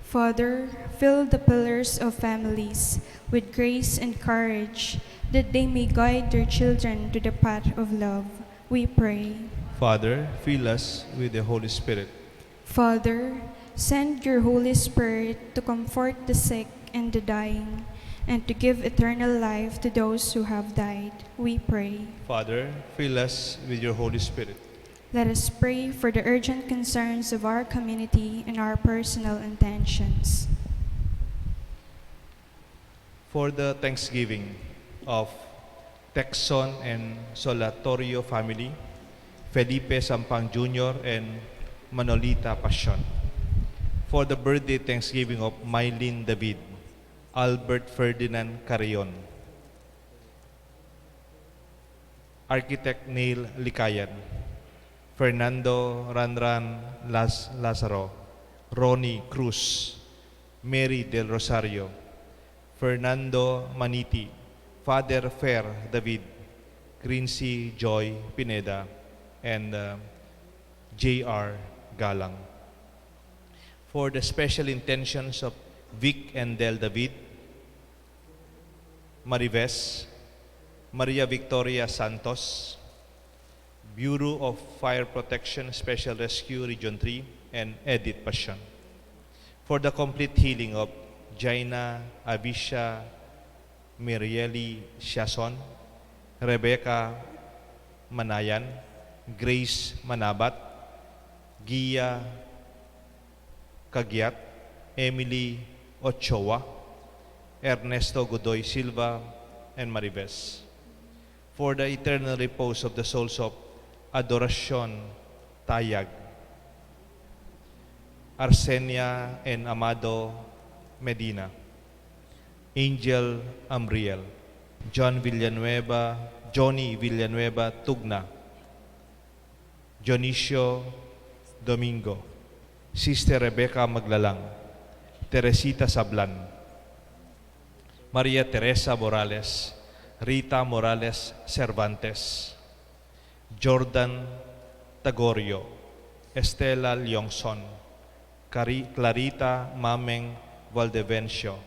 Father, fill the pillars of families with grace and courage, that they may guide their children to the path of love. We pray. Father, fill us with the Holy Spirit. Father, send your Holy Spirit to comfort the sick and the dying, and to give eternal life to those who have died. We pray. Father, fill us with your Holy Spirit. Let us pray for the urgent concerns of our community and our personal intentions. For the thanksgiving of Texon and Solatorio family, Felipe Sampang Jr. and Manolita Passion. For the birthday thanksgiving of Mylene David, Albert Ferdinand Carrion, Architect Neil Likayan, Fernando Ranran Lazaro, Ronnie Cruz, Mary Del Rosario, Fernando Maniti, Father Fer David, Quincy Joy Pineda, and J.R. Galang. For the special intentions of Vic and Del David, Marives, Maria Victoria Santos, Bureau of Fire Protection Special Rescue Region 3, and Edith Passion. For the complete healing of Jaina Abisha Mirieli Siason, Rebecca Manayan, Grace Manabat, Gia Kagiat, Emily Ochoa, Ernesto Godoy Silva, and Marives. For the eternal repose of the souls of Adoracion Tayag, Arsenia and Amado Medina, Angel Amriel, Johnny Villanueva Tugna, Dionisio Domingo, Sister Rebecca Maglalang, Teresita Sablan, Maria Teresa Morales, Rita Morales Cervantes, Jordan Tagorio, Estela Leongson, Clarita Mameng Valdevencio,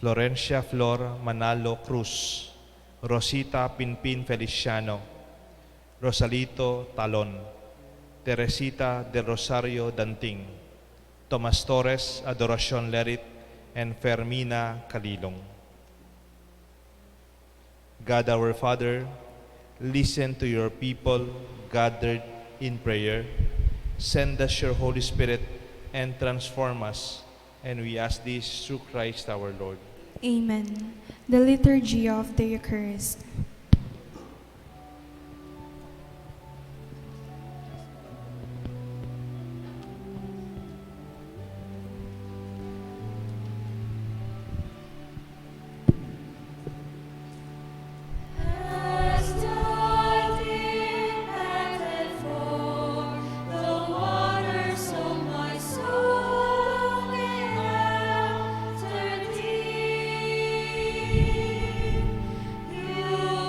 Florencia Flor Manalo Cruz, Rosita Pinpin Feliciano, Rosalito Talon, Teresita del Rosario Danting, Tomas Torres Adoracion Lerit, and Fermina Calilong. God our Father, listen to your people gathered in prayer. Send us your Holy Spirit and transform us. And we ask this through Christ our Lord. Amen. The Liturgy of the Eucharist. As died in heaven for the waters of my soul may enter deep, you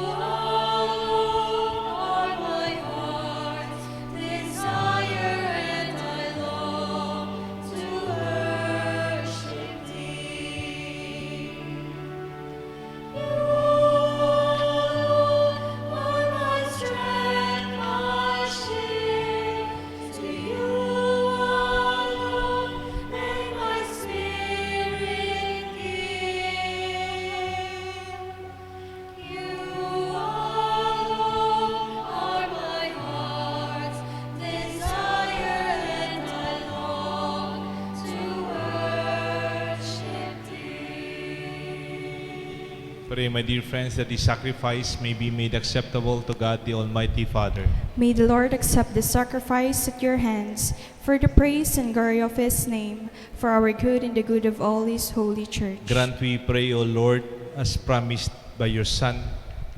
Pray, my dear friends, that this sacrifice may be made acceptable to God, the Almighty Father. May the Lord accept the sacrifice at your hands for the praise and glory of his name, for our good and the good of all his holy church. Grant, we pray, O Lord, as promised by your Son,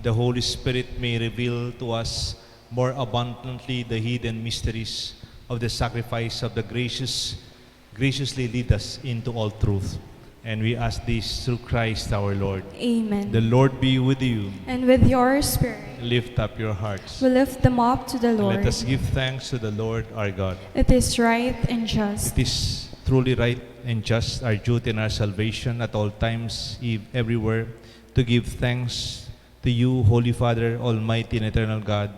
the Holy Spirit may reveal to us more abundantly the hidden mysteries of the sacrifice of the graciously lead us into all truth. And we ask this through Christ our Lord. Amen. The Lord be with you. And with your spirit, Lift up your hearts. we lift them up to the And Lord. let us give thanks to the Lord our God. It is right and just. It is truly right and just, our duty and our salvation at all times, everywhere, to give thanks to you, Holy Father, Almighty and Eternal God,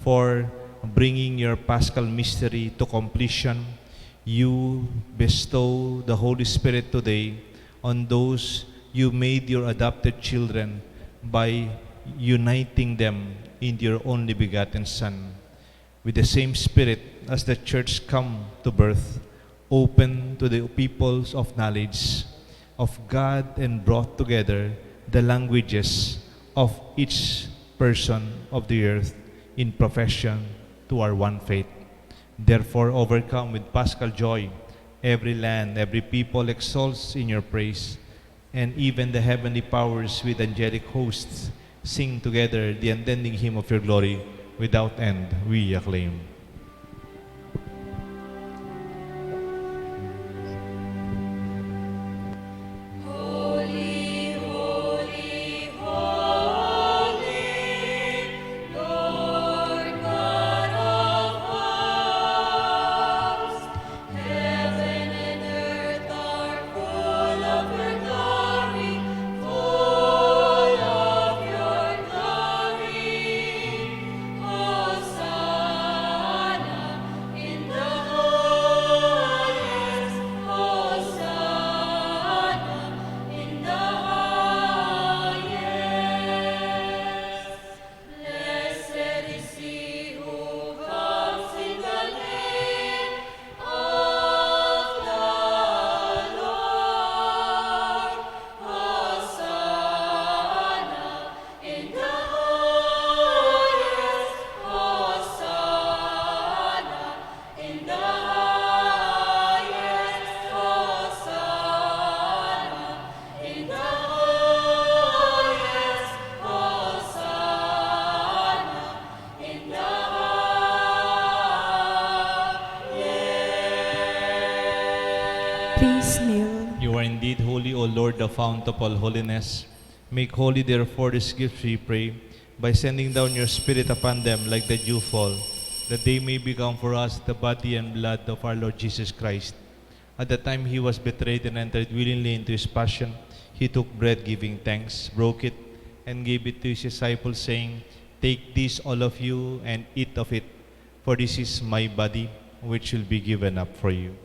for bringing your Paschal mystery to completion. You bestow the Holy Spirit today on those you made your adopted children by uniting them in your only begotten Son. With the same Spirit as the Church come to birth, open to the peoples of knowledge of God and brought together the languages of each person of the earth in profession to our one faith. Therefore, overcome with paschal joy, every land, every people exalts in your praise, and even the heavenly powers with angelic hosts sing together the unending hymn of your glory. Without end, we acclaim. Holy, holy, holy, Lord God of hosts. Heaven and earth are full of your glory, full of your glory. Hosanna in the highest. Hosanna in the highest. Blessed is he who comes in the name of the Lord. Hosanna in the highest. Hosanna in the highest. Hosanna in the highest. Hosanna in the highest. Please kneel. You are indeed holy, O Lord, the fount of all holiness. Make holy, therefore, this gift, we pray, by sending down your Spirit upon them like the dew fall, that they may become for us the body and blood of our Lord Jesus Christ. At the time he was betrayed and entered willingly into his passion, he took bread, giving thanks, broke it, and gave it to his disciples, saying, "Take this, all of you, and eat of it, for this is my body, which will be given up for you."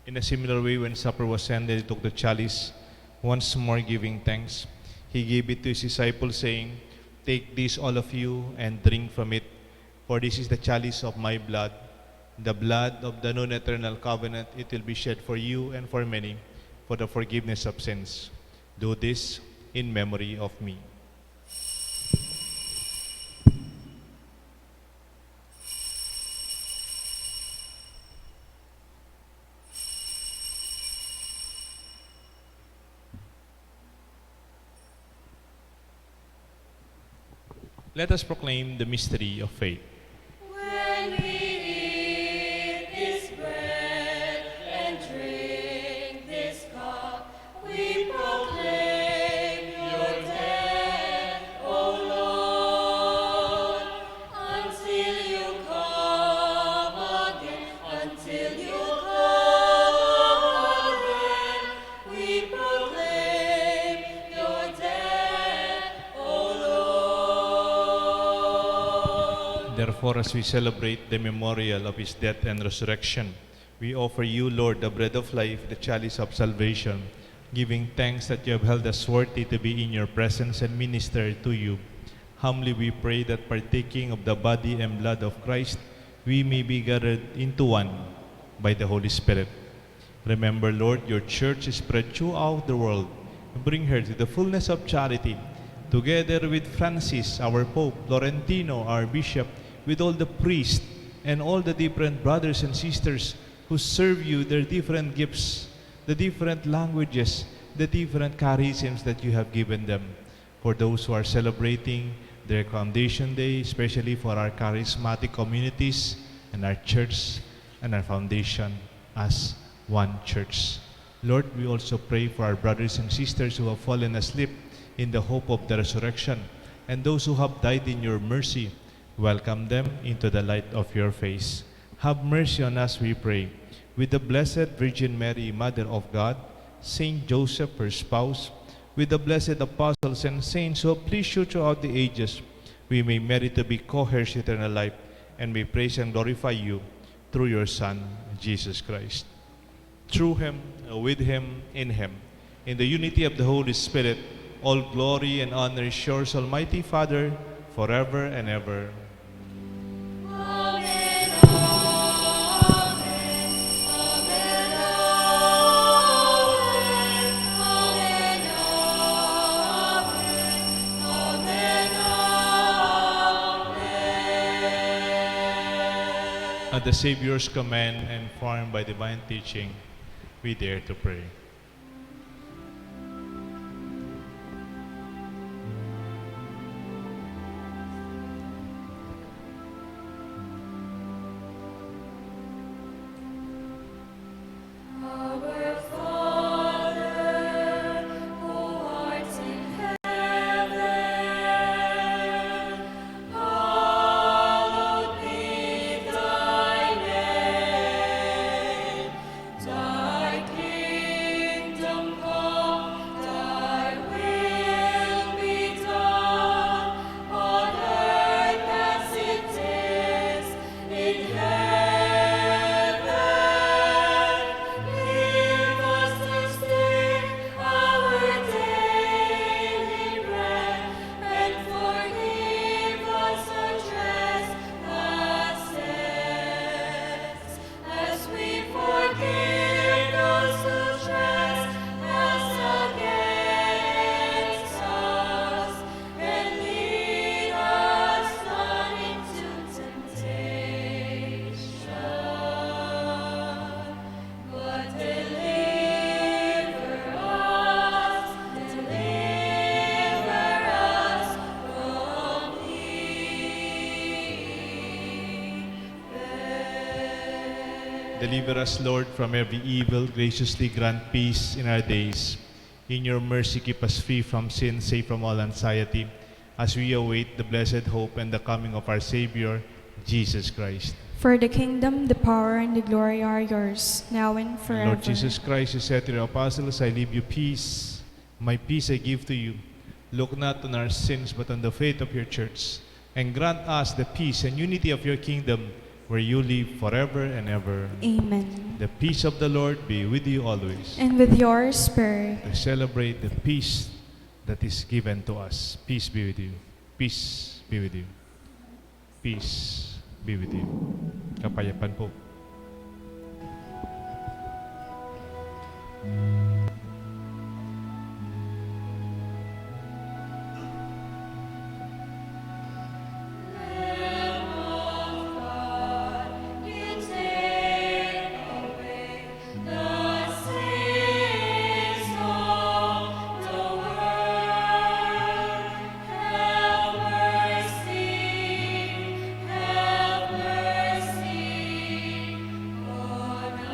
In a similar way, when supper was ended, he took the chalice, once more giving thanks. He gave it to his disciples, saying, "Take this, all of you, and drink from it, for this is the chalice of my blood, the blood of the new and eternal covenant. It will be shed for you and for many, for the forgiveness of sins. Do this in memory of me." Let us proclaim the mystery of faith. When we eat this bread and drink this cup, we proclaim your death, O Lord, until you come again, until you come again. We proclaim your death, O Lord. Therefore, as we celebrate the memorial of his death and resurrection, we offer you, Lord, the bread of life, the chalice of salvation, Giving thanks that you have held us worthy to be in your presence and minister to you, humbly we pray that partaking of the body and blood of Christ, we may be gathered into one by the Holy Spirit. Remember, Lord, your church is spread throughout the world. Bring her to the fullness of charity, together with Francis, our Pope, Laurentino, our Bishop, with all the priests and all the different brothers and sisters who serve you, their different gifts, the different languages, the different charisms that you have given them. For those who are celebrating their Foundation Day, especially for our charismatic communities and our church and our foundation as one church. Lord, we also pray for our brothers and sisters who have fallen asleep in the hope of the resurrection, and those who have died in your mercy. Welcome them into the light of your face. Have mercy on us, we pray. With the Blessed Virgin Mary, Mother of God, Saint Joseph, her spouse, with the blessed apostles and saints who have pleased you throughout the ages, we may merit to be co-heirs to eternal life, and may praise and glorify you through your Son, Jesus Christ. Through him, with him, in the unity of the Holy Spirit, all glory and honor is yours, Almighty Father, forever and ever. Amen, amen, amen, amen, amen, amen. At the Savior's command and formed by divine teaching, we dare to pray. Our Father, who art in heaven, hallowed be thy name. Thy kingdom come, thy will be done, on earth as it is in heaven. Give us this day our daily bread, and forgive us our trespasses, as we forgive those who trespass against us. And lead us not into temptation, but deliver us from evil. Deliver us, Lord, from every evil. Graciously grant peace in our days. In your mercy, keep us free from sin, safe from all anxiety, as we await the blessed hope and the coming of our Savior, Jesus Christ. For the kingdom, the power, and the glory are yours, now and forever. Lord Jesus Christ, you said to your apostles, I leave you peace. My peace I give to you. Look not on our sins, but on the faith of your church. And grant us the peace and unity of your kingdom, where you live forever and ever. Amen. The peace of the Lord be with you always. And with your spirit. To celebrate the peace that is given to us. Peace be with you. Peace be with you. Peace be with you. Kapayapaan po. Lamb of God, you take away the sins of the world. Have mercy on us.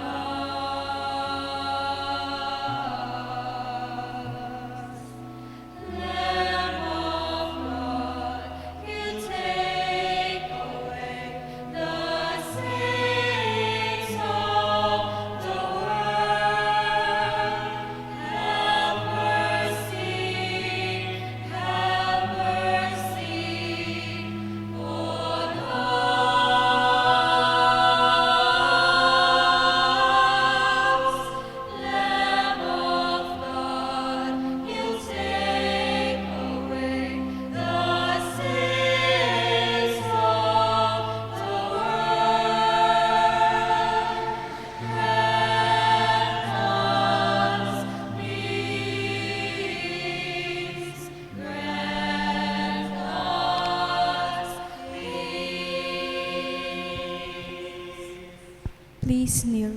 Please kneel.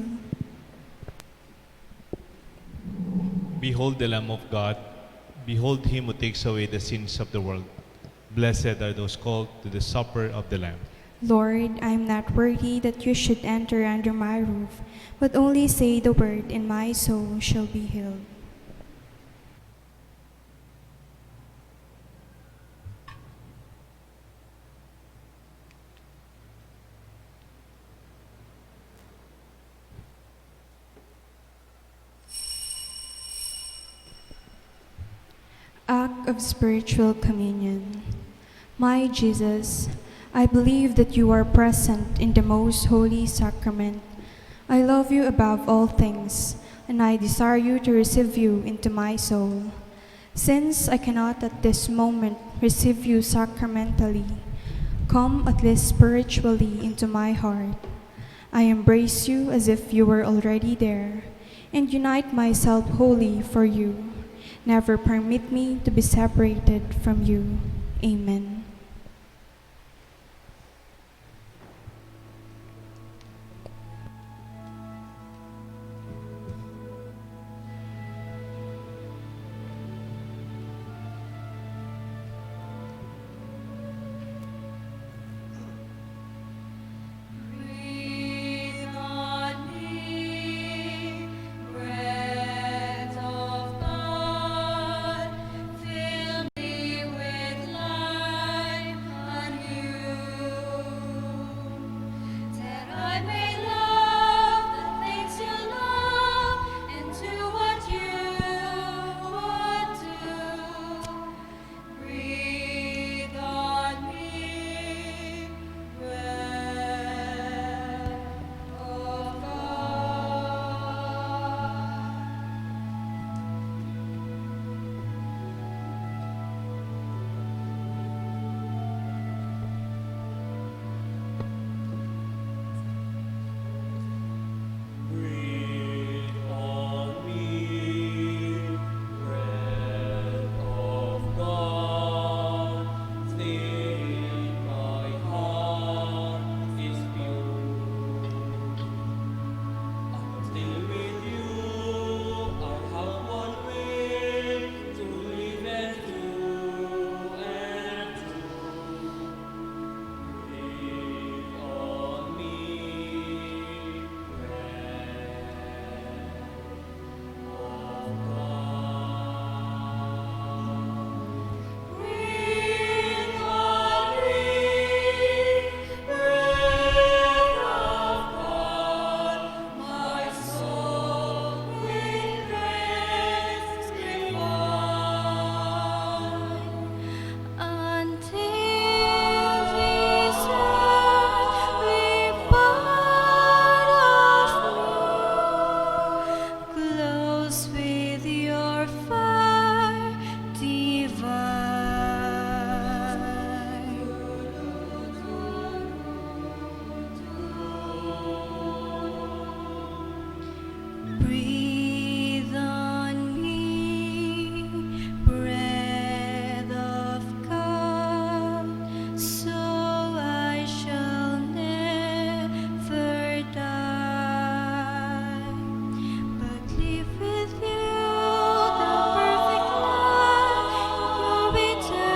Behold the Lamb of God. Behold him who takes away the sins of the world. Blessed are those called to the supper of the Lamb. Lord, I am not worthy that you should enter under my roof, but only say the word, and my soul shall be healed. Act of Spiritual Communion. My Jesus, I believe that you are present in the most holy sacrament. I love you above all things, and I desire you to receive you into my soul. Since I cannot at this moment receive you sacramentally, come at least spiritually into my heart. I embrace you as if you were already there, and unite myself wholly for you. Never permit me to be separated from you. Amen. Breathe on me, breath of God, fill me with life anew, that I may love the things you love and do what you would do. Breathe on me, breath of God. Breathe on me, breath of God. Still my heart is pure. I'm still with you. I have one way to live and do and true. Breathe on me, breath of God. Breathe on me, breath of God, my soul with grace divine, until this earth be part of me, close with your fire divine. Breathe on me, breath of God, so I shall never die, but live with you the perfect life of eternity.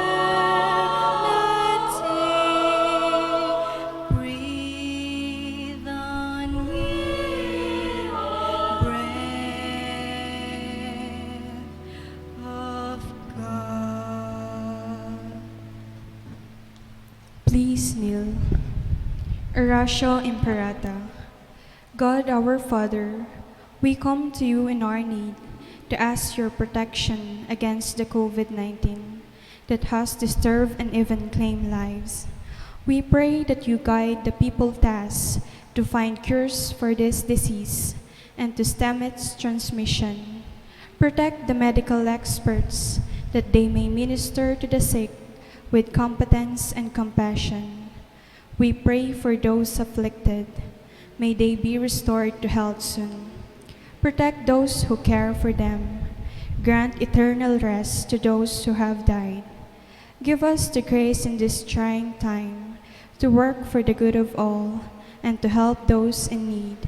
Breathe on me, breath of God. Please kneel. Oratio Imperata. God our Father, we come to you in our need to ask your protection against the COVID-19 that has disturbed and even claimed lives. We pray that you guide the people tasked to find cures for this disease and to stem its transmission. Protect the medical experts that they may minister to the sick with competence and compassion. We pray for those afflicted. May they be restored to health soon. Protect those who care for them. Grant eternal rest to those who have died. Give us the grace in this trying time to work for the good of all and to help those in need.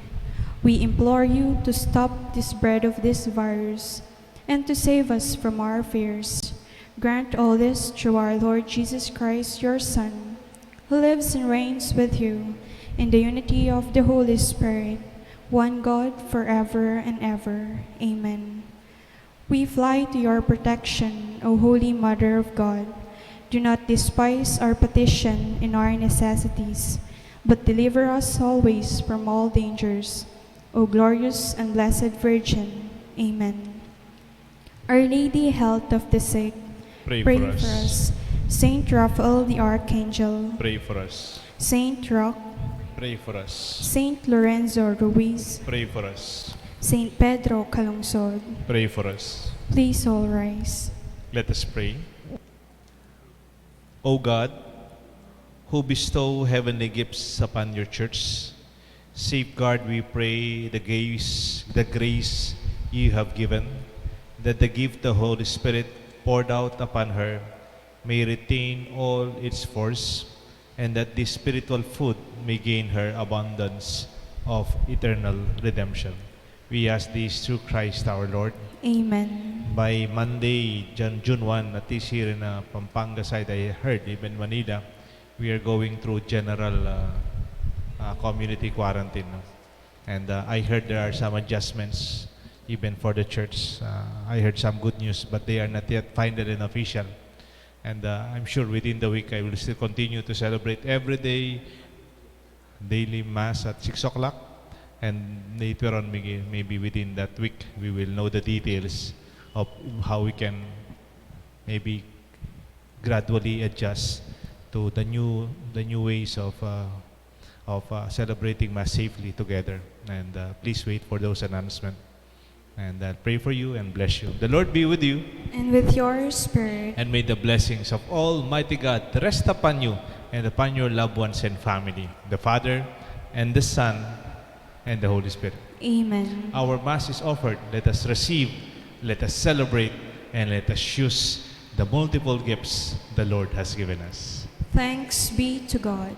We implore you to stop the spread of this virus and to save us from our fears. Grant all this through our Lord Jesus Christ, your Son, who lives and reigns with you in the unity of the Holy Spirit, one God, forever and ever. Amen. We fly to your protection, O Holy Mother of God. Do not despise our petition in our necessities, but deliver us always from all dangers. O glorious and blessed Virgin. Amen. Our Lady, health of the sick, Pray, pray for us. Saint Raphael the Archangel, Pray for us. Saint Roch, Pray for us. Saint Lorenzo Ruiz, Pray for us. Saint Pedro Calungsod. Pray for us. Please all rise. Let us pray. O God, who bestow heavenly gifts upon your church, safeguard, we pray, the grace you have given, that the gift of the Holy Spirit poured out upon her may retain all its force, and that this spiritual food may gain her abundance of eternal redemption. We ask this through Christ our Lord. Amen. By Monday, June 1, at least here in Pampanga side, I heard, even Manila, we are going through general community quarantine. No? And I heard there are some adjustments even for the church. I heard some good news, but they are not yet final and official. And I'm sure within the week I will still continue to celebrate every day, daily mass at 6 o'clock. And later on, maybe within that week, we will know the details of how we can maybe gradually adjust to the new ways of celebrating Mass safely together. And please wait for those announcements. And I'll pray for you and bless you. The Lord be with you. And with your spirit. And may the blessings of Almighty God rest upon you and upon your loved ones and family, the Father and the Son and the Holy Spirit. Amen. Our Mass is offered. Let us receive, let us celebrate, and let us use the multiple gifts the Lord has given us. Thanks be to God.